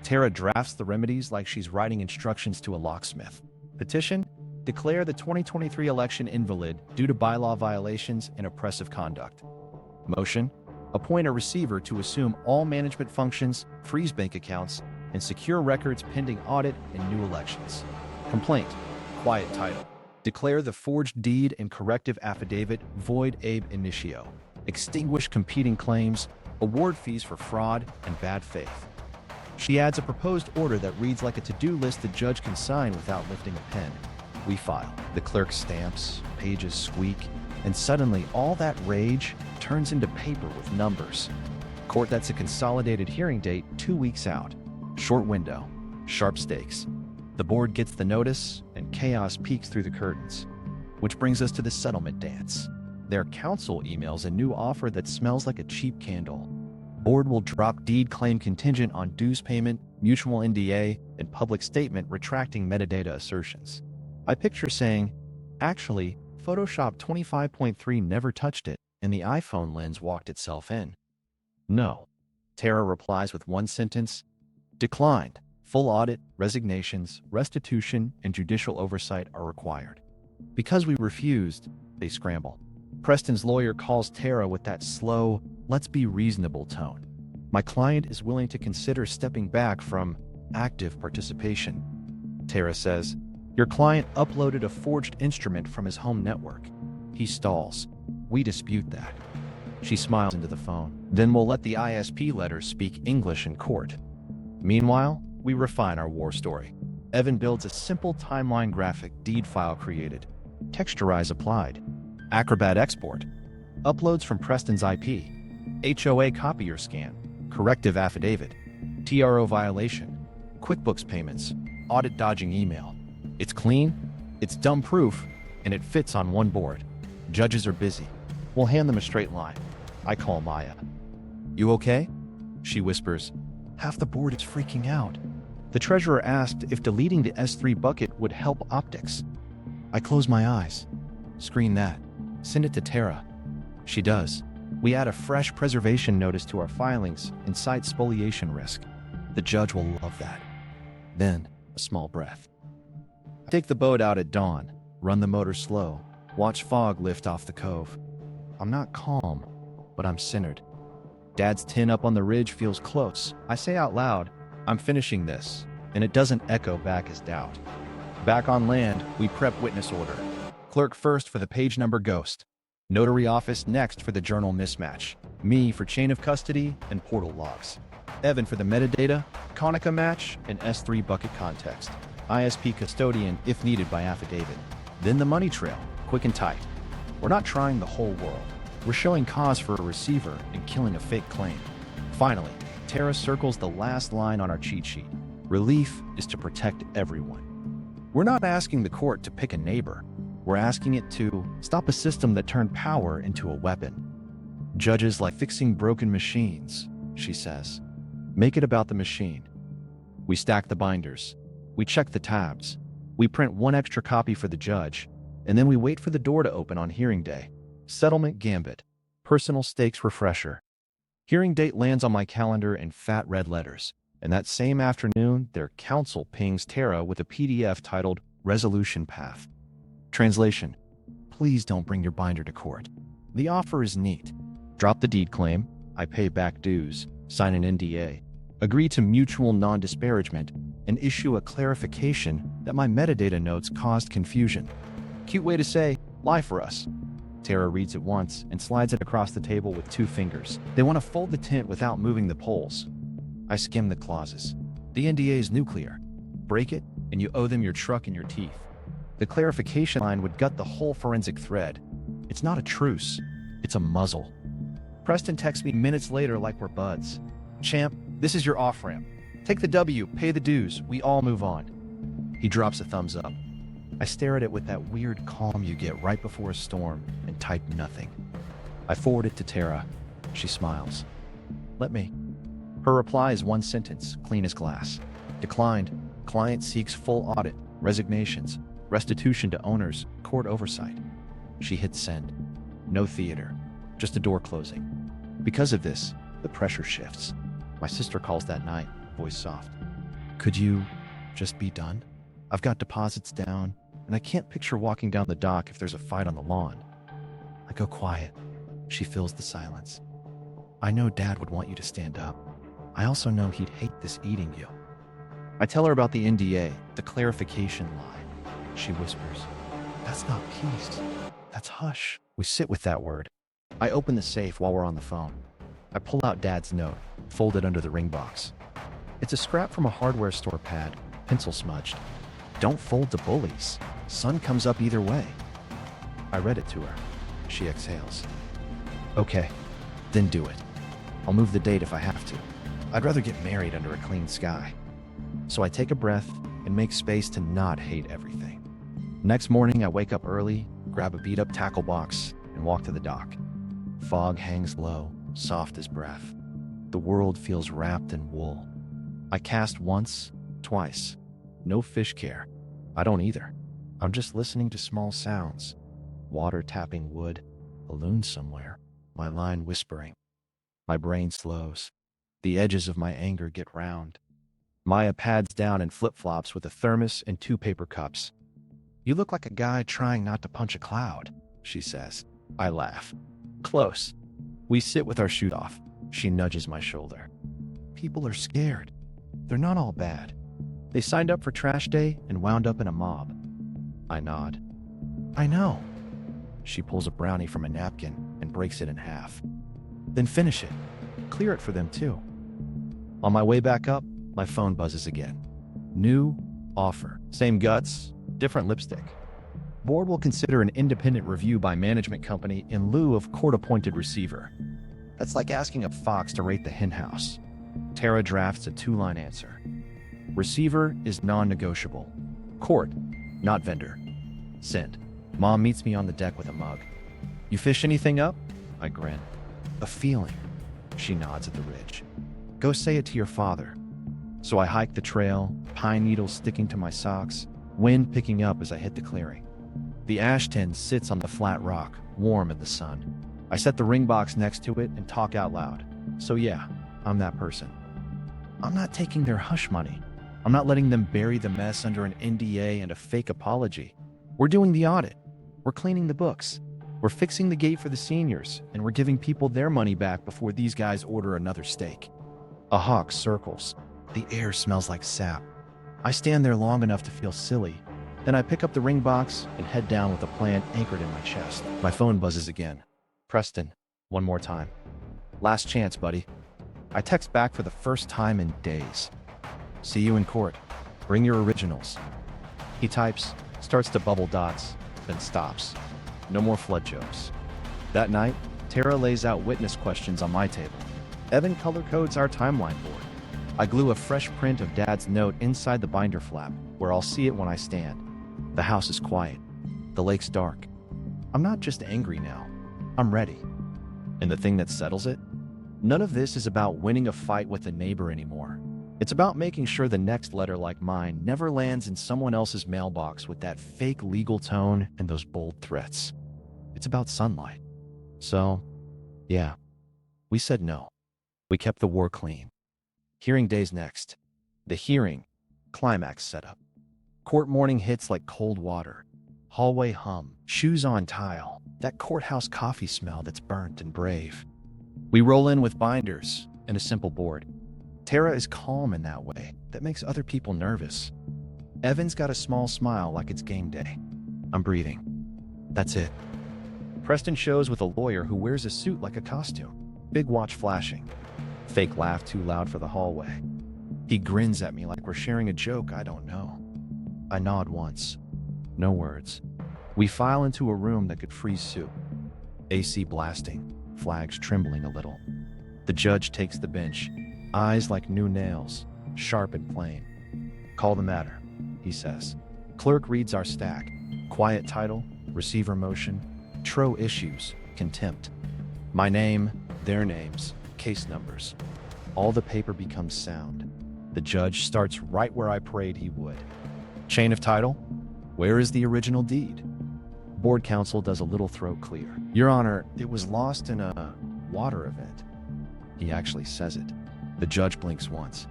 [SPEAKER 1] Tara drafts the remedies like she's writing instructions to a locksmith. Petition: declare the 2023 election invalid due to bylaw violations and oppressive conduct. Motion: appoint a receiver to assume all management functions, freeze bank accounts, and secure records pending audit and new elections. Complaint: quiet title. Declare the forged deed and corrective affidavit void ab initio. Extinguish competing claims, award fees for fraud and bad faith. She adds a proposed order that reads like a to-do list the judge can sign without lifting a pen. We file. The clerk stamps, pages squeak, and suddenly all that rage turns into paper with numbers. Court sets a consolidated hearing date 2 weeks out. Short window, sharp stakes. The board gets the notice, and chaos peeks through the curtains. Which brings us to the settlement dance. Their counsel emails a new offer that smells like a cheap candle. Board will drop deed claim contingent on dues payment, mutual NDA, and public statement retracting metadata assertions. I picture saying, actually, Photoshop 25.3 never touched it, and the iPhone lens walked itself in. No. Tara replies with one sentence: declined. Full audit, resignations, restitution, and judicial oversight are required. Because we refused, they scramble. Preston's lawyer calls Tara with that slow, let's be reasonable tone. My client is willing to consider stepping back from active participation. Tara says, your client uploaded a forged instrument from his home network. He stalls. We dispute that. She smiles into the phone. Then we'll let the ISP letters speak English in court. Meanwhile, we refine our war story. Evan builds a simple timeline graphic deed file created. Texturize applied. Acrobat export. Uploads from Preston's IP. HOA copier scan. Corrective affidavit. TRO violation. QuickBooks payments. Audit dodging email. It's clean, it's dumb proof, and it fits on one board. Judges are busy. We'll hand them a straight line. I call Maya. You okay? She whispers. Half the board is freaking out. The treasurer asked if deleting the S3 bucket would help optics. I close my eyes. Screen that. Send it to Tara. She does. We add a fresh preservation notice to our filings and cite spoliation risk. The judge will love that. Then, a small breath. I take the boat out at dawn, run the motor slow, watch fog lift off the cove. I'm not calm, but I'm centered. Dad's tin up on the ridge feels close. I say out loud, I'm finishing this, and it doesn't echo back as doubt. Back on land, we prep witness order. Clerk first for the page number ghost. Notary office next for the journal mismatch. Me for chain of custody and portal logs. Evan for the metadata, Konica match, and S3 bucket context. ISP custodian if needed by affidavit. Then the money trail, quick and tight. We're not trying the whole world. We're showing cause for a receiver and killing a fake claim. Finally, Tara circles the last line on our cheat sheet. Relief is to protect everyone. We're not asking the court to pick a neighbor. We're asking it to stop a system that turned power into a weapon. Judges like fixing broken machines, she says. Make it about the machine. We stack the binders. We check the tabs. We print one extra copy for the judge, and then we wait for the door to open on hearing day. Settlement gambit. Personal stakes refresher. Hearing date lands on my calendar in fat red letters, and that same afternoon, their counsel pings Tara with a PDF titled Resolution Path. Translation: please don't bring your binder to court. The offer is neat. Drop the deed claim, I pay back dues, sign an NDA, agree to mutual non-disparagement, and issue a clarification that my metadata notes caused confusion. Cute way to say, lie for us. Tara reads it once and slides it across the table with 2 fingers. They want to fold the tent without moving the poles. I skim the clauses. The NDA is nuclear. Break it, and you owe them your truck and your teeth. The clarification line would gut the whole forensic thread. It's not a truce. It's a muzzle. Preston texts me minutes later like we're buds. Champ, this is your off-ramp. Take the W, pay the dues, we all move on. He drops a thumbs up. I stare at it with that weird calm you get right before a storm and type nothing. I forward it to Tara. She smiles. Let me. Her reply is one sentence, clean as glass. Declined. Client seeks full audit, resignations, restitution to owners, court oversight. She hits send. No theater, just a door closing. Because of this, the pressure shifts. My sister calls that night, voice soft. Could you just be done? I've got deposits down, and I can't picture walking down the dock if there's a fight on the lawn. I go quiet. She fills the silence. I know Dad would want you to stand up. I also know he'd hate this eating you. I tell her about the NDA, the clarification lie. She whispers, that's not peace. That's hush. We sit with that word. I open the safe while we're on the phone. I pull out Dad's note, folded under the ring box. It's a scrap from a hardware store pad, pencil smudged. Don't fold to bullies. Sun comes up either way. I read it to her. She exhales. Okay, then do it. I'll move the date if I have to. I'd rather get married under a clean sky. So I take a breath and make space to not hate everything. Next morning, I wake up early, grab a beat-up tackle box, and walk to the dock. Fog hangs low, soft as breath. The world feels wrapped in wool. I cast once, twice. No fish care. I don't either. I'm just listening to small sounds. Water tapping wood, a loon somewhere, my line whispering. My brain slows. The edges of my anger get round. Maya pads down in flip-flops with a thermos and 2 paper cups. You look like a guy trying not to punch a cloud, she says. I laugh. Close. We sit with our shoot off. She nudges my shoulder. People are scared. They're not all bad. They signed up for trash day and wound up in a mob. I nod. I know. She pulls a brownie from a napkin and breaks it in half. Then finish it. Clear it for them too. On my way back up, my phone buzzes again. New offer. Same guts, different lipstick. Board will consider an independent review by management company in lieu of court-appointed receiver. That's like asking a fox to rate the henhouse. Tara drafts a 2-line answer. Receiver is non-negotiable. Court, not vendor. Send. Mom meets me on the deck with a mug. You fish anything up? I grin. A feeling. She nods at the ridge. Go say it to your father. So I hike the trail, pine needles sticking to my socks, wind picking up as I hit the clearing. The ash tin sits on the flat rock, warm in the sun. I set the ring box next to it and talk out loud. So yeah, I'm that person. I'm not taking their hush money. I'm not letting them bury the mess under an NDA and a fake apology. We're doing the audit. We're cleaning the books. We're fixing the gate for the seniors, and we're giving people their money back before these guys order another steak. A hawk circles. The air smells like sap. I stand there long enough to feel silly. Then I pick up the ring box and head down with a plan anchored in my chest. My phone buzzes again. Preston, one more time. Last chance, buddy. I text back for the first time in days. See you in court. Bring your originals. He types, starts to bubble dots, then stops. No more flood jokes. That night, Tara lays out witness questions on my table. Evan color codes our timeline board. I glue a fresh print of Dad's note inside the binder flap, where I'll see it when I stand. The house is quiet. The lake's dark. I'm not just angry now. I'm ready. And the thing that settles it? None of this is about winning a fight with a neighbor anymore. It's about making sure the next letter like mine never lands in someone else's mailbox with that fake legal tone and those bold threats. It's about sunlight. So, yeah, we said no. We kept the war clean. Hearing days next. The hearing, climax setup. Court morning hits like cold water. Hallway hum, shoes on tile, that courthouse coffee smell that's burnt and brave. We roll in with binders and a simple board. Tara is calm in that way that makes other people nervous. Evan's got a small smile like it's game day. I'm breathing. That's it. Preston shows with a lawyer who wears a suit like a costume. Big watch flashing. Fake laugh too loud for the hallway. He grins at me like we're sharing a joke I don't know. I nod once. No words. We file into a room that could freeze soup. AC blasting, flags trembling a little. The judge takes the bench, eyes like new nails, sharp and plain. Call the matter, he says. Clerk reads our stack. Quiet title, receiver motion, tro issues, contempt. My name, their names, case numbers. All the paper becomes sound. The judge starts right where I prayed he would. Chain of title? Where is the original deed? Board counsel does a little throat clear. Your Honor, it was lost in a water event. He actually says it. The judge blinks once.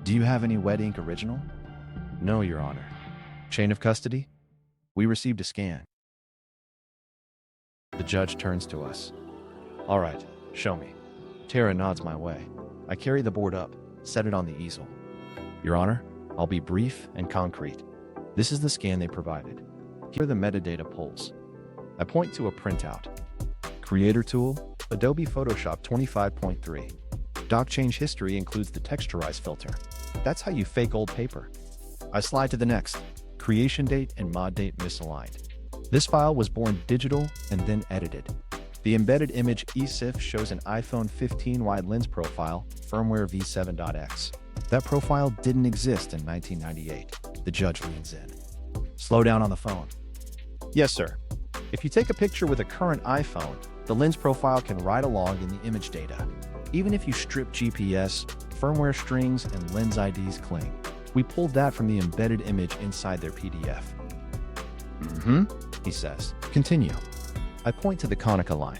[SPEAKER 1] Do you have any wet ink original? No, Your Honor. Chain of custody? We received a scan. The judge turns to us. All right, show me. Tara nods my way. I carry the board up, set it on the easel. Your Honor, I'll be brief and concrete. This is the scan they provided. Here are the metadata pulls. I point to a printout. Creator tool, Adobe Photoshop 25.3. Doc change history includes the texturize filter. That's how you fake old paper. I slide to the next. Creation date and mod date misaligned. This file was born digital and then edited. The embedded image eSIF shows an iPhone 15 wide lens profile, firmware v7.x. That profile didn't exist in 1998. The judge leans in. Slow down on the phone. Yes, sir. If you take a picture with a current iPhone, the lens profile can ride along in the image data. Even if you strip GPS, firmware strings, and lens IDs cling. We pulled that from the embedded image inside their PDF. He says. Continue. I point to the Konica line.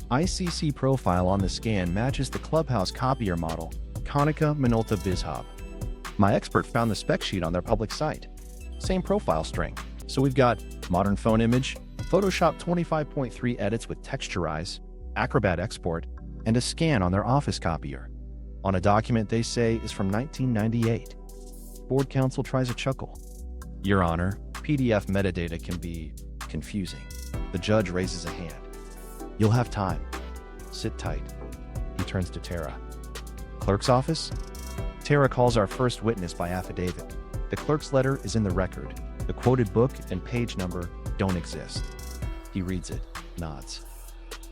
[SPEAKER 1] ICC profile on the scan matches the Clubhouse copier model, Konica Minolta BizHub. My expert found the spec sheet on their public site. Same profile string. So we've got modern phone image, Photoshop 25.3 edits with texturize, Acrobat export, and a scan on their office copier. On a document they say is from 1998. Board counsel tries a chuckle. Your Honor, PDF metadata can be confusing. The judge raises a hand. You'll have time. Sit tight. He turns to Tara. Clerk's office? Tara calls our first witness by affidavit. The clerk's letter is in the record. The quoted book and page number don't exist. He reads it, nods.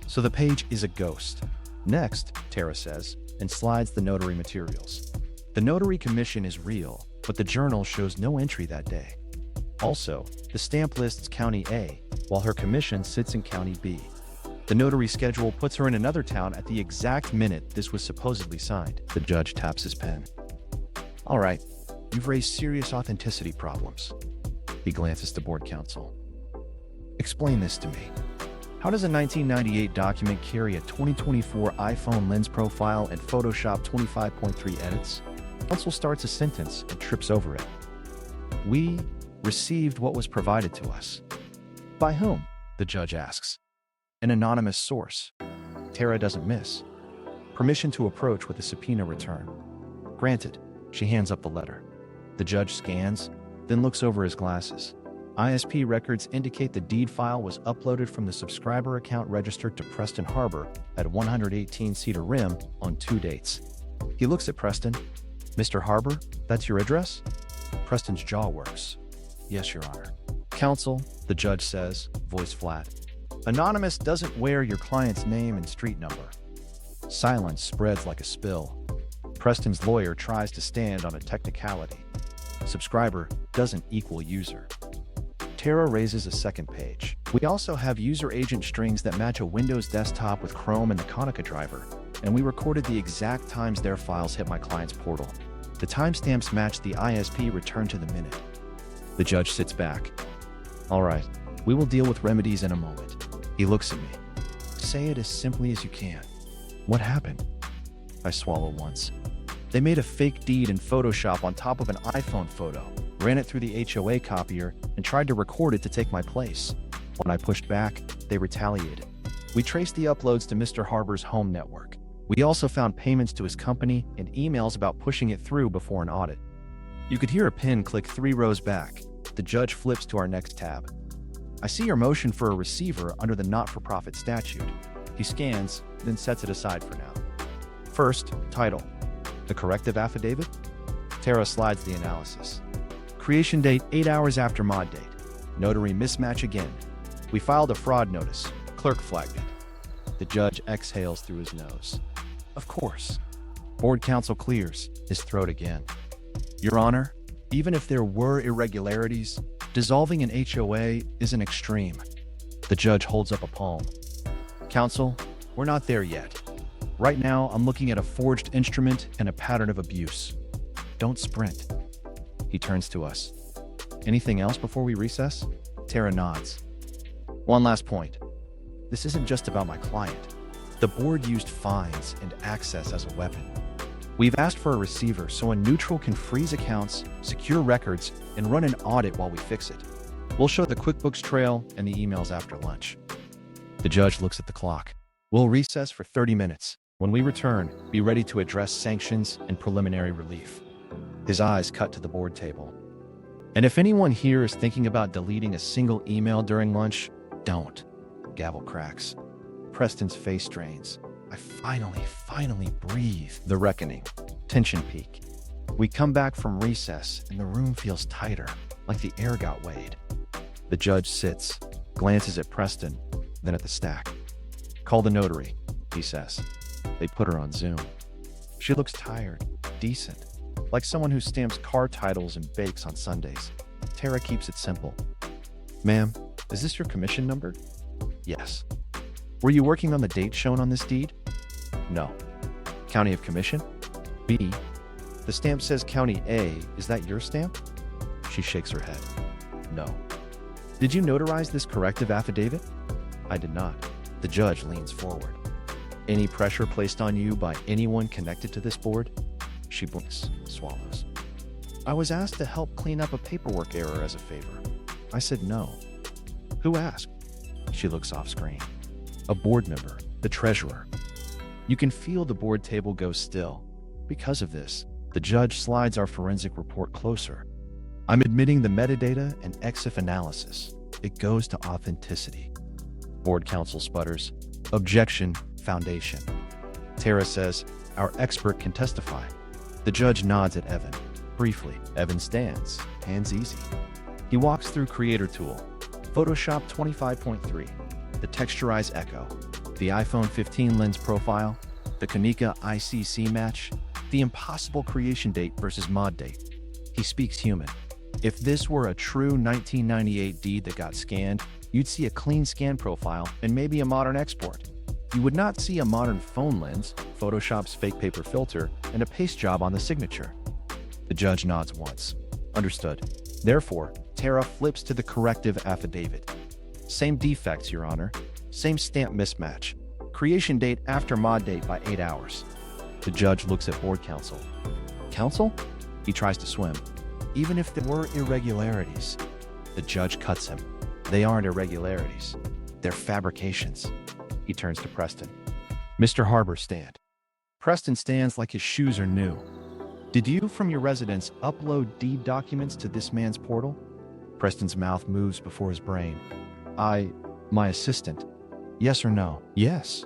[SPEAKER 1] So the page is a ghost. Next, Tara says, and slides the notary materials. The notary commission is real, but the journal shows no entry that day. Also, the stamp lists County A, while her commission sits in County B. The notary schedule puts her in another town at the exact minute this was supposedly signed. The judge taps his pen. All right, you've raised serious authenticity problems. He glances to board counsel. Explain this to me. How does a 1998 document carry a 2024 iPhone lens profile and Photoshop 25.3 edits? Counsel starts a sentence and trips over it. We received what was provided to us. By whom? The judge asks. An anonymous source. Tara doesn't miss. Permission to approach with a subpoena return. Granted. She hands up the letter. The judge scans, then looks over his glasses. ISP records indicate the deed file was uploaded from the subscriber account registered to Preston Harbor at 118 Cedar Rim on 2 dates. He looks at Preston. Mr. Harbor, that's your address? Preston's jaw works. Yes, Your Honor. Counsel, the judge says, voice flat. Anonymous doesn't wear your client's name and street number. Silence spreads like a spill. Preston's lawyer tries to stand on a technicality. Subscriber doesn't equal user. Tara raises a second page. We also have user agent strings that match a Windows desktop with Chrome and the Konica driver, and we recorded the exact times their files hit my client's portal. The timestamps match the ISP returned to the minute. The judge sits back. All right, we will deal with remedies in a moment. He looks at me. Say it as simply as you can. What happened? I swallow once. They made a fake deed in Photoshop on top of an iPhone photo, ran it through the HOA copier, and tried to record it to take my place. When I pushed back, they retaliated. We traced the uploads to Mr. Harbor's home network. We also found payments to his company and emails about pushing it through before an audit. You could hear a pin click 3 rows back. The judge flips to our next tab. I see your motion for a receiver under the not-for-profit statute. He scans, then sets it aside for now. First, title. The corrective affidavit? Tara slides the analysis. Creation date 8 hours after mod date. Notary mismatch again. We filed a fraud notice. Clerk flagged it. The judge exhales through his nose. Of course. Board counsel clears his throat again. Your Honor, even if there were irregularities, dissolving an HOA is an extreme. The judge holds up a palm. Counsel, we're not there yet. Right now, I'm looking at a forged instrument and a pattern of abuse. Don't sprint. He turns to us. Anything else before we recess? Tara nods. One last point. This isn't just about my client. The board used fines and access as a weapon. We've asked for a receiver so a neutral can freeze accounts, secure records, and run an audit while we fix it. We'll show the QuickBooks trail and the emails after lunch. The judge looks at the clock. We'll recess for 30 minutes. When we return, be ready to address sanctions and preliminary relief. His eyes cut to the board table. And if anyone here is thinking about deleting a single email during lunch, don't. Gavel cracks. Preston's face strains. I finally breathe. The reckoning. Tension peak. We come back from recess and the room feels tighter, like the air got weighed. The judge sits, glances at Preston, then at the stack. Call the notary, he says. They put her on Zoom. She looks tired, decent, like someone who stamps car titles and bakes on Sundays. Tara keeps it simple. Ma'am, is this your commission number? Yes. Were you working on the date shown on this deed? No. County of commission? B. The stamp says County A. Is that your stamp? She shakes her head. No. Did you notarize this corrective affidavit? I did not. The judge leans forward. Any pressure placed on you by anyone connected to this board? She blinks, swallows. I was asked to help clean up a paperwork error as a favor. I said no. Who asked? She looks off screen. A board member, the treasurer. You can feel the board table go still. Because of this, the judge slides our forensic report closer. I'm admitting the metadata and EXIF analysis. It goes to authenticity. Board counsel sputters. Objection, foundation. Tara says, our expert can testify. The judge nods at Evan. Briefly, Evan stands, hands easy. He walks through Creator Tool, Photoshop 25.3, the Texturize Echo, the iPhone 15 lens profile, the Konica ICC match, the impossible creation date versus mod date. He speaks human. If this were a true 1998 deed that got scanned, you'd see a clean scan profile and maybe a modern export. You would not see a modern phone lens, Photoshop's fake paper filter, and a paste job on the signature. The judge nods once. Understood. Therefore, Tara flips to the corrective affidavit. Same defects, Your Honor. Same stamp mismatch. Creation date after mod date by 8 hours. The judge looks at board counsel. Counsel? He tries to swim. Even if there were irregularities. The judge cuts him. They aren't irregularities. They're fabrications. He turns to Preston. Mr. Harbor, stand. Preston stands like his shoes are new. Did you, from your residence, upload deed documents to this man's portal? Preston's mouth moves before his brain. My assistant. Yes or no? Yes.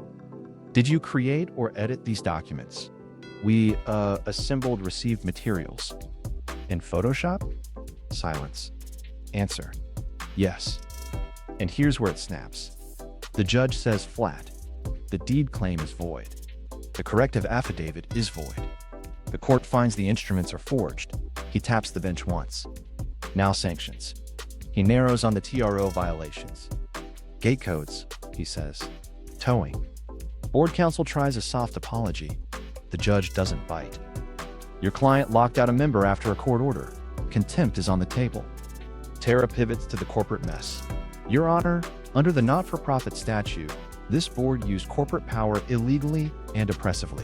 [SPEAKER 1] Did you create or edit these documents? We, assembled received materials. In Photoshop? Silence. Answer. Yes. And here's where it snaps. The judge says flat. The deed claim is void. The corrective affidavit is void. The court finds the instruments are forged. He taps the bench once. Now sanctions. He narrows on the TRO violations. Gate codes, he says. Towing. Board counsel tries a soft apology. The judge doesn't bite. Your client locked out a member after a court order. Contempt is on the table. Tara pivots to the corporate mess. Your Honor, under the not-for-profit statute, this board used corporate power illegally and oppressively.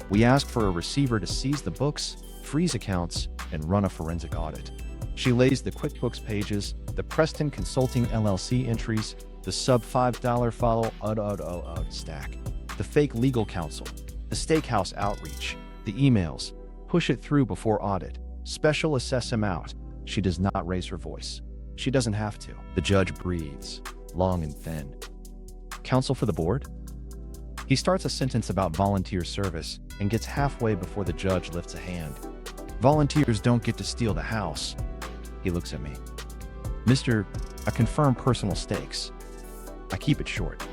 [SPEAKER 1] We ask for a receiver to seize the books, freeze accounts, and run a forensic audit. She lays the QuickBooks pages, the Preston Consulting LLC entries, the sub-$5 follow stack, the fake legal counsel, the steakhouse outreach, the emails. Push it through before audit. Special assess him out. She does not raise her voice. She doesn't have to. The judge breathes, long and thin. Counsel for the board? He starts a sentence about volunteer service and gets halfway before the judge lifts a hand. Volunteers don't get to steal the house. He looks at me. Mr. I confirm personal stakes. I keep it short.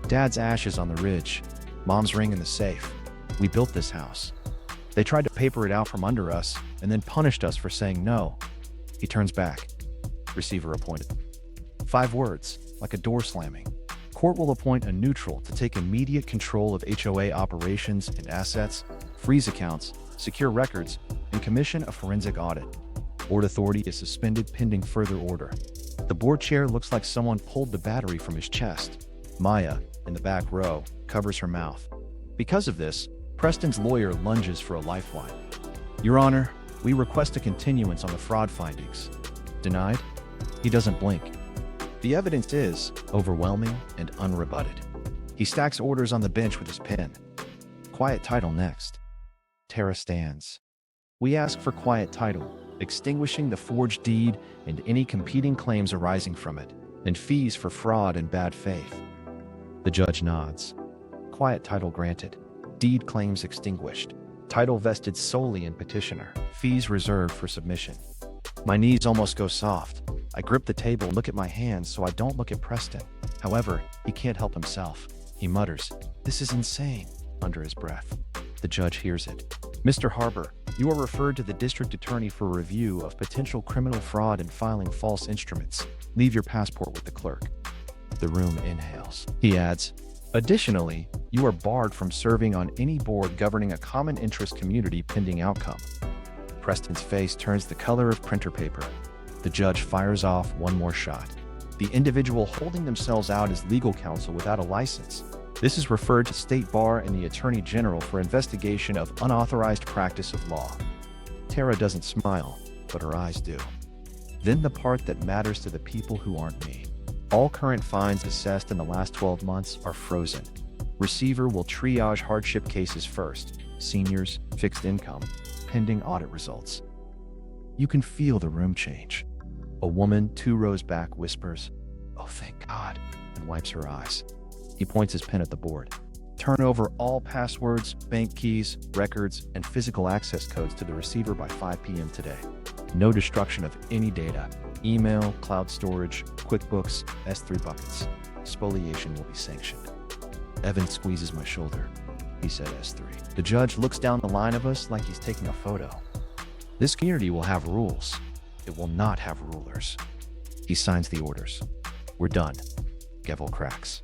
[SPEAKER 1] Dad's ashes on the ridge. Mom's ring in the safe. We built this house. They tried to paper it out from under us and then punished us for saying no. He turns back. Receiver appointed. 5 words, like a door slamming. court will appoint a neutral to take immediate control of HOA operations and assets, freeze accounts, secure records, and commission a forensic audit. Board authority is suspended pending further order. The board chair looks like someone pulled the battery from his chest. Maya, in the back row, covers her mouth. Because of this, Preston's lawyer lunges for a lifeline. Your Honor, we request a continuance on the fraud findings. Denied? He doesn't blink. The evidence is overwhelming and unrebutted. He stacks orders on the bench with his pen. Quiet title next. Tara stands. We ask for quiet title, extinguishing the forged deed and any competing claims arising from it, and fees for fraud and bad faith. The judge nods. Quiet title granted. Deed claims extinguished. Title vested solely in petitioner. Fees reserved for submission. My knees almost go soft. I grip the table and look at my hands so I don't look at Preston. However, he can't help himself. He mutters, "This is insane," under his breath. The judge hears it. Mr. Harbour, you are referred to the district attorney for review of potential criminal fraud and filing false instruments. Leave your passport with the clerk. The room inhales. He adds, additionally, you are barred from serving on any board governing a common interest community pending outcome. Preston's face turns the color of printer paper. The judge fires off one more shot. The individual holding themselves out as legal counsel without a license. This is referred to State Bar and the Attorney General for investigation of unauthorized practice of law. Tara doesn't smile, but her eyes do. Then the part that matters to the people who aren't me. All current fines assessed in the last 12 months are frozen. Receiver will triage hardship cases first, seniors, fixed income, pending audit results. You can feel the room change. A woman 2 rows back whispers, "Oh, thank God," and wipes her eyes. He points his pen at the board. Turn over all passwords, bank keys, records, and physical access codes to the receiver by 5 p.m. today. No destruction of any data, email, cloud storage, QuickBooks, S3 buckets. Spoliation will be sanctioned. Evan squeezes my shoulder. He said S3. The judge looks down the line of us like he's taking a photo. This community will have rules. It will not have rulers. He signs the orders. We're done. Gavel cracks.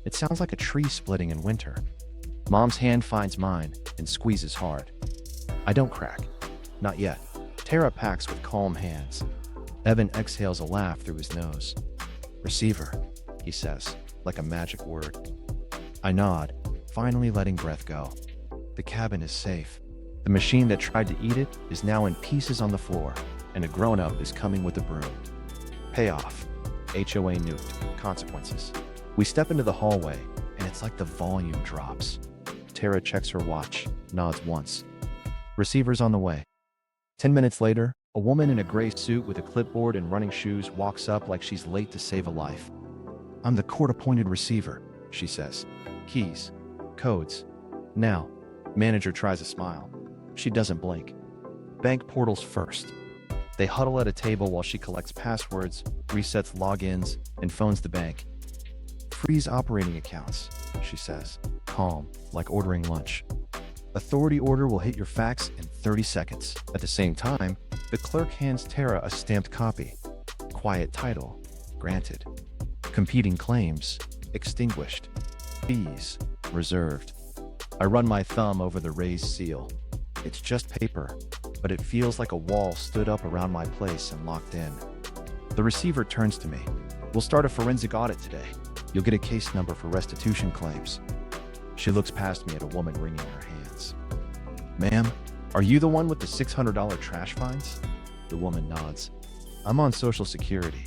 [SPEAKER 1] It sounds like a tree splitting in winter. Mom's hand finds mine and squeezes hard. I don't crack. Not yet. Tara packs with calm hands. Evan exhales a laugh through his nose. Receiver, he says, like a magic word. I nod, finally letting breath go. The cabin is safe. The machine that tried to eat it is now in pieces on the floor, and a grown-up is coming with a broom. Payoff. HOA nuked. Consequences. We step into the hallway, and it's like the volume drops. Tara checks her watch, nods once. Receiver's on the way. 10 minutes later, a woman in a gray suit with a clipboard and running shoes walks up like she's late to save a life. I'm the court-appointed receiver, she says. Keys. Codes. Now. Manager tries a smile. She doesn't blink. Bank portals first. They huddle at a table while she collects passwords, resets logins, and phones the bank. Freeze operating accounts, she says, calm, like ordering lunch. Authority order will hit your fax in 30 seconds. At the same time, the clerk hands Tara a stamped copy. Quiet title, granted. Competing claims, extinguished. Fees, reserved. I run my thumb over the raised seal. It's just paper, but it feels like a wall stood up around my place and locked in. The receiver turns to me. We'll start a forensic audit today. You'll get a case number for restitution claims. She looks past me at a woman wringing her hands. Ma'am, are you the one with the $600 trash fines? The woman nods. I'm on Social Security.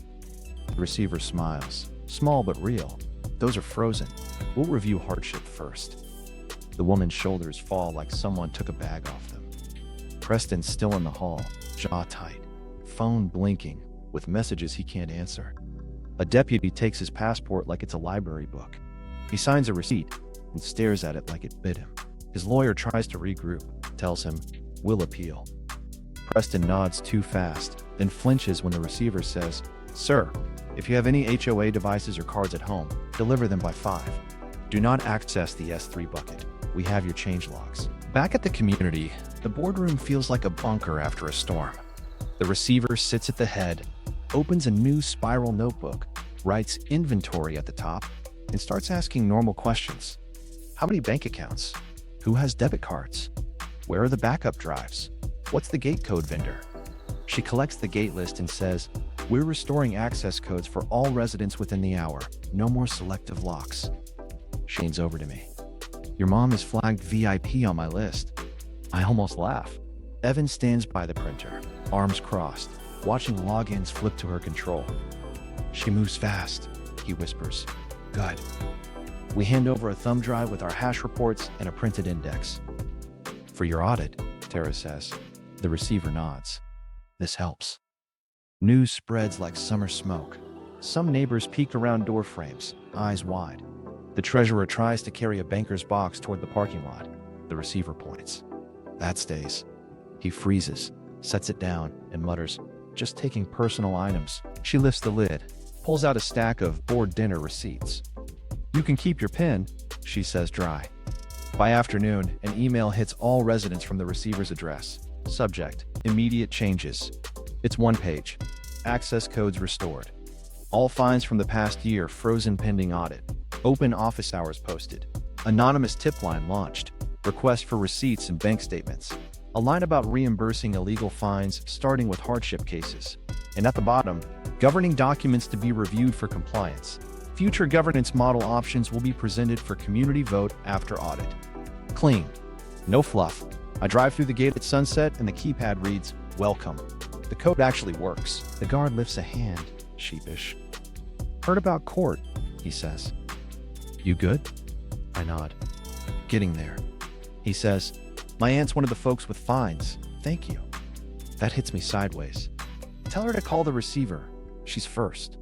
[SPEAKER 1] The receiver smiles. Small but real. Those are frozen. We'll review hardship first. The woman's shoulders fall like someone took a bag off them. Preston's still in the hall, jaw tight, phone blinking, with messages he can't answer. A deputy takes his passport like it's a library book. He signs a receipt and stares at it like it bit him. His lawyer tries to regroup, tells him, "We'll appeal." Preston nods too fast, then flinches when the receiver says, "Sir, if you have any HOA devices or cards at home, deliver them by 5. Do not access the S3 bucket. We have your change logs." Back at the community, the boardroom feels like a bunker after a storm. The receiver sits at the head, opens a new spiral notebook, writes inventory at the top, and starts asking normal questions. How many bank accounts? Who has debit cards? Where are the backup drives? What's the gate code vendor? She collects the gate list and says, "We're restoring access codes for all residents within the hour. No more selective locks." She leans over to me. "Your mom is flagged VIP on my list." I almost laugh. Evan stands by the printer, arms crossed, watching logins flip to her control. "She moves fast," he whispers. "Good." We hand over a thumb drive with our hash reports and a printed index. "For your audit," Tara says. The receiver nods. "This helps." News spreads like summer smoke. Some neighbors peek around door frames, eyes wide. The treasurer tries to carry a banker's box toward the parking lot. The receiver points. That stays. He freezes, sets it down, and mutters, "Just taking personal items." She lifts the lid, pulls out a stack of board dinner receipts. "You can keep your pen," she says dry. By afternoon, an email hits all residents from the receiver's address. Subject: immediate changes. It's one page. Access codes restored. All fines from the past year frozen pending audit. Open office hours posted. Anonymous tip line launched. Request for receipts and bank statements. A line about reimbursing illegal fines starting with hardship cases. And at the bottom, governing documents to be reviewed for compliance. Future governance model options will be presented for community vote after audit. Clean. No fluff. I drive through the gate at sunset and the keypad reads, "Welcome." The code actually works. The guard lifts a hand, sheepish. "Heard about court," he says. "You good?" I nod. "Getting there." He says, "My aunt's one of the folks with fines. Thank you." That hits me sideways. "Tell her to call the receiver. She's first."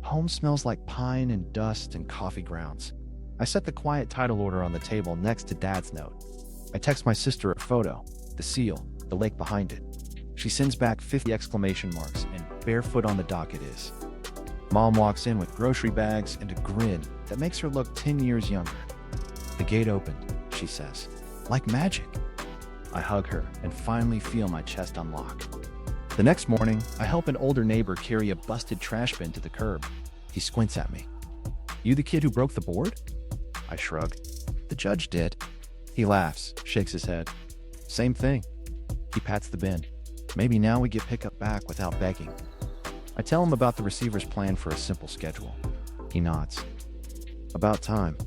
[SPEAKER 1] Home smells like pine and dust and coffee grounds. I set the quiet title order on the table next to Dad's note. I text my sister a photo, the seal, the lake behind it. She sends back 50 exclamation marks, and barefoot on the dock it is. Mom walks in with grocery bags and a grin that makes her look 10 years younger. "The gate opened," she says. "Like magic." I hug her and finally feel my chest unlock. The next morning, I help an older neighbor carry a busted trash bin to the curb. He squints at me. "You the kid who broke the board?" I shrug. "The judge did." He laughs, shakes his head. "Same thing." He pats the bin. "Maybe now we get pickup back without begging." I tell him about the receiver's plan for a simple schedule. He nods. About time.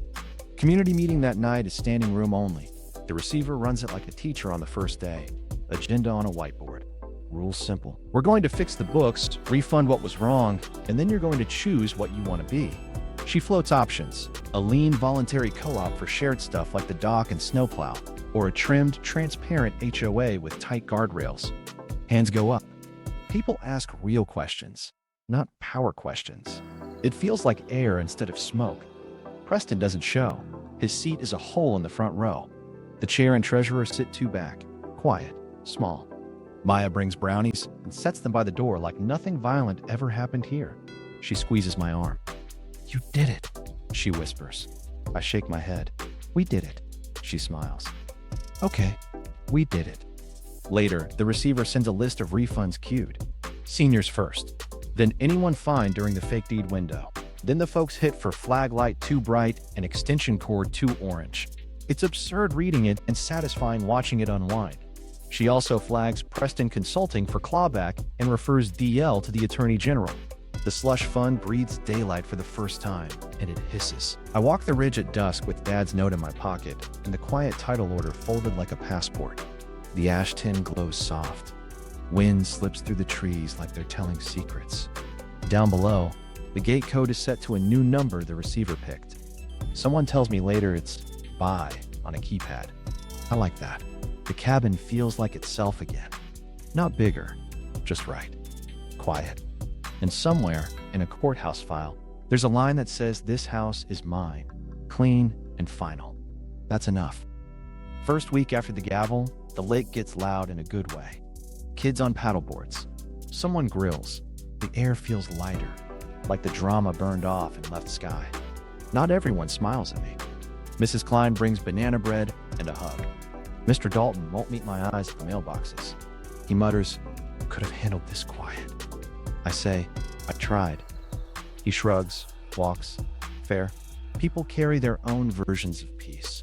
[SPEAKER 1] Community meeting that night is standing room only. The receiver runs it like a teacher on the first day. Agenda on a whiteboard. Rules simple. We're going to fix the books, refund what was wrong, and then you're going to choose what you want to be. She floats options. A lean voluntary co-op for shared stuff like the dock and snowplow, or a trimmed, transparent HOA with tight guardrails. Hands go up. People ask real questions, not power questions. It feels like air instead of smoke. Preston doesn't show. His seat is a hole in the front row. The chair and treasurer sit two back, quiet, small. Maya brings brownies and sets them by the door like nothing violent ever happened here. She squeezes my arm. "You did it," she whispers. I shake my head. "We did it," she smiles. "Okay, we did it." Later, the receiver sends a list of refunds queued. Seniors first, then anyone fined during the fake deed window. Then the folks hit for flag light too bright and extension cord too orange. It's absurd reading it and satisfying watching it unwind. She also flags Preston Consulting for clawback and refers DL to the Attorney General. The slush fund breathes daylight for the first time, and it hisses. I walk the ridge at dusk with Dad's note in my pocket and the quiet title order folded like a passport. The ash tin glows soft. Wind slips through the trees like they're telling secrets. Down below, the gate code is set to a new number the receiver picked. Someone tells me later it's "buy" on a keypad. I like that. The cabin feels like itself again. Not bigger, just right. Quiet. And somewhere, in a courthouse file, there's a line that says this house is mine, clean and final. That's enough. First week after the gavel, the lake gets loud in a good way. Kids on paddleboards. Someone grills. The air feels lighter, like the drama burned off and left sky. Not everyone smiles at me. Mrs. Klein brings banana bread and a hug. Mr. Dalton won't meet my eyes at the mailboxes. He mutters, "Could have handled this quiet." I say, "I tried." He shrugs, walks. "Fair." People carry their own versions of peace.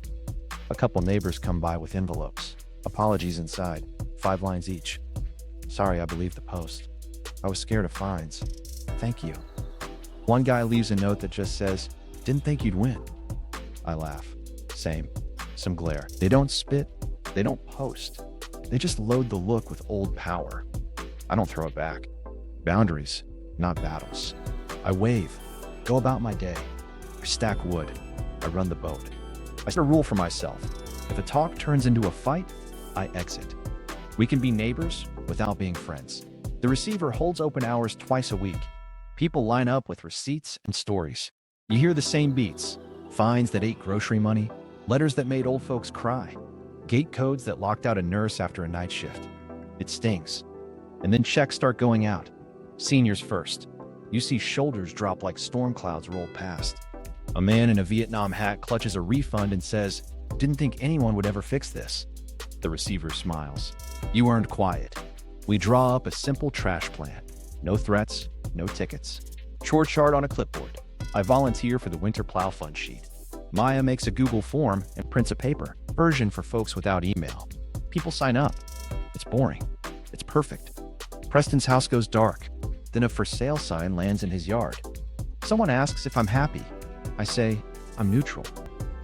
[SPEAKER 1] A couple neighbors come by with envelopes. Apologies inside, 5 lines each. Sorry, I believed the post. I was scared of fines. Thank you. One guy leaves a note that just says, didn't think you'd win. I laugh. Same. Some glare. They don't spit. They don't post. They just load the look with old power. I don't throw it back. Boundaries, not battles. I wave. Go about my day. I stack wood. I run the boat. I set a rule for myself. If a talk turns into a fight, I exit. We can be neighbors without being friends. The receiver holds open hours twice a week. People line up with receipts and stories. You hear the same beats. Fines that ate grocery money, letters that made old folks cry, gate codes that locked out a nurse after a night shift. It stings. And then checks start going out. Seniors first. You see shoulders drop like storm clouds roll past. A man in a Vietnam hat clutches a refund and says, didn't think anyone would ever fix this. The receiver smiles. You earned quiet. We draw up a simple trash plan. No threats, no tickets. Chore chart on a clipboard. I volunteer for the winter plow fund sheet. Maya makes a Google form and prints a paper version for folks without email. People sign up. It's boring. It's perfect. Preston's house goes dark. Then a for sale sign lands in his yard. Someone asks if I'm happy. I say, I'm neutral.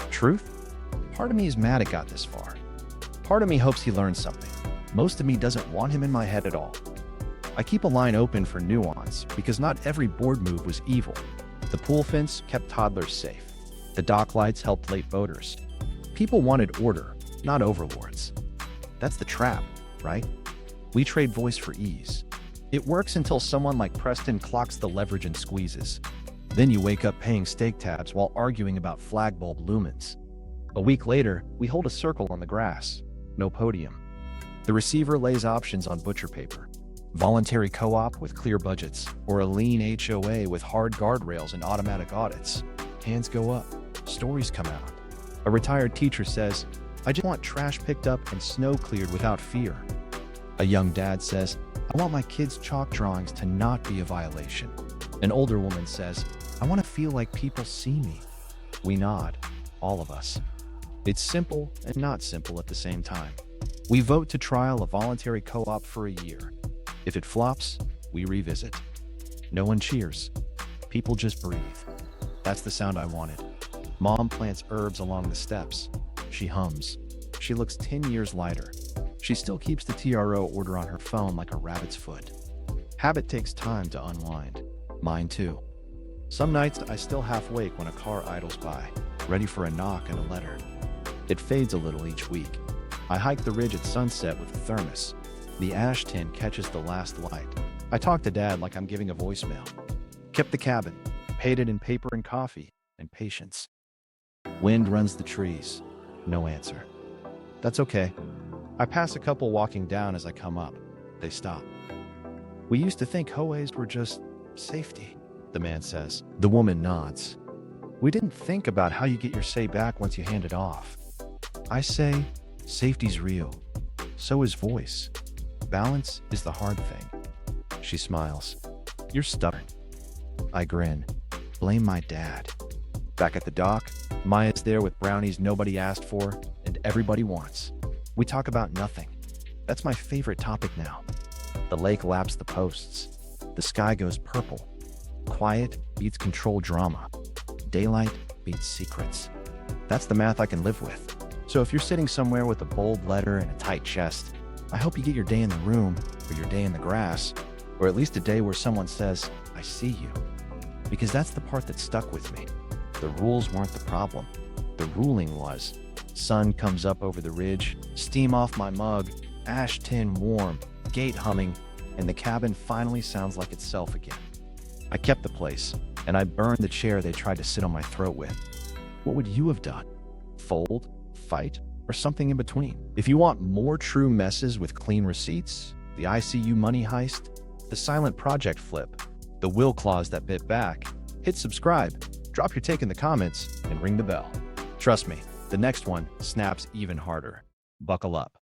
[SPEAKER 1] Truth? Part of me is mad it got this far. Part of me hopes he learns something. Most of me doesn't want him in my head at all. I keep a line open for nuance because not every board move was evil. The pool fence kept toddlers safe. The dock lights helped late boaters. People wanted order, not overlords. That's the trap, right? We trade voice for ease. It works until someone like Preston clocks the leverage and squeezes. Then you wake up paying stake tabs while arguing about flagbulb lumens. A week later, we hold a circle on the grass. No podium. The receiver lays options on butcher paper. Voluntary co-op with clear budgets, or a lean HOA with hard guardrails and automatic audits. Hands go up. Stories come out. A retired teacher says, I just want trash picked up and snow cleared without fear. A young dad says, I want my kids' chalk drawings to not be a violation. An older woman says, I want to feel like people see me. We nod, all of us. It's simple and not simple at the same time. We vote to trial a voluntary co-op for a year. If it flops, we revisit. No one cheers. People just breathe. That's the sound I wanted. Mom plants herbs along the steps. She hums. She looks 10 years lighter. She still keeps the TRO order on her phone like a rabbit's foot. Habit takes time to unwind. Mine too. Some nights I still half wake when a car idles by, ready for a knock and a letter. It fades a little each week. I hike the ridge at sunset with a thermos. The ash tin catches the last light. I talk to Dad like I'm giving a voicemail. Kept the cabin, paid it in paper and coffee, and patience. Wind runs the trees. No answer. That's okay. I pass a couple walking down as I come up. They stop. We used to think HOAs were just safety, the man says. The woman nods. We didn't think about how you get your say back once you hand it off. I say, safety's real. So is voice. Balance is the hard thing. She smiles. You're stubborn. I grin. Blame my dad. Back at the dock, Maya's there with brownies nobody asked for and everybody wants. We talk about nothing. That's my favorite topic now. The lake laps the posts. The sky goes purple. Quiet beats controlled drama. Daylight beats secrets. That's the math I can live with. So if you're sitting somewhere with a bold letter and a tight chest, I hope you get your day in the room or your day in the grass, or at least a day where someone says, I see you. Because that's the part that stuck with me. The rules weren't the problem. The ruling was. Sun comes up over the ridge, steam off my mug, ash tin warm, gate humming, and the cabin finally sounds like itself again. I kept the place, and I burned the chair they tried to sit on my throat with. What would you have done? Fold, fight, or something in between? If you want more true messes with clean receipts, the ICU money heist, the silent project flip, the will clause that bit back, hit subscribe, drop your take in the comments, and ring the bell. Trust me, the next one snaps even harder. Buckle up.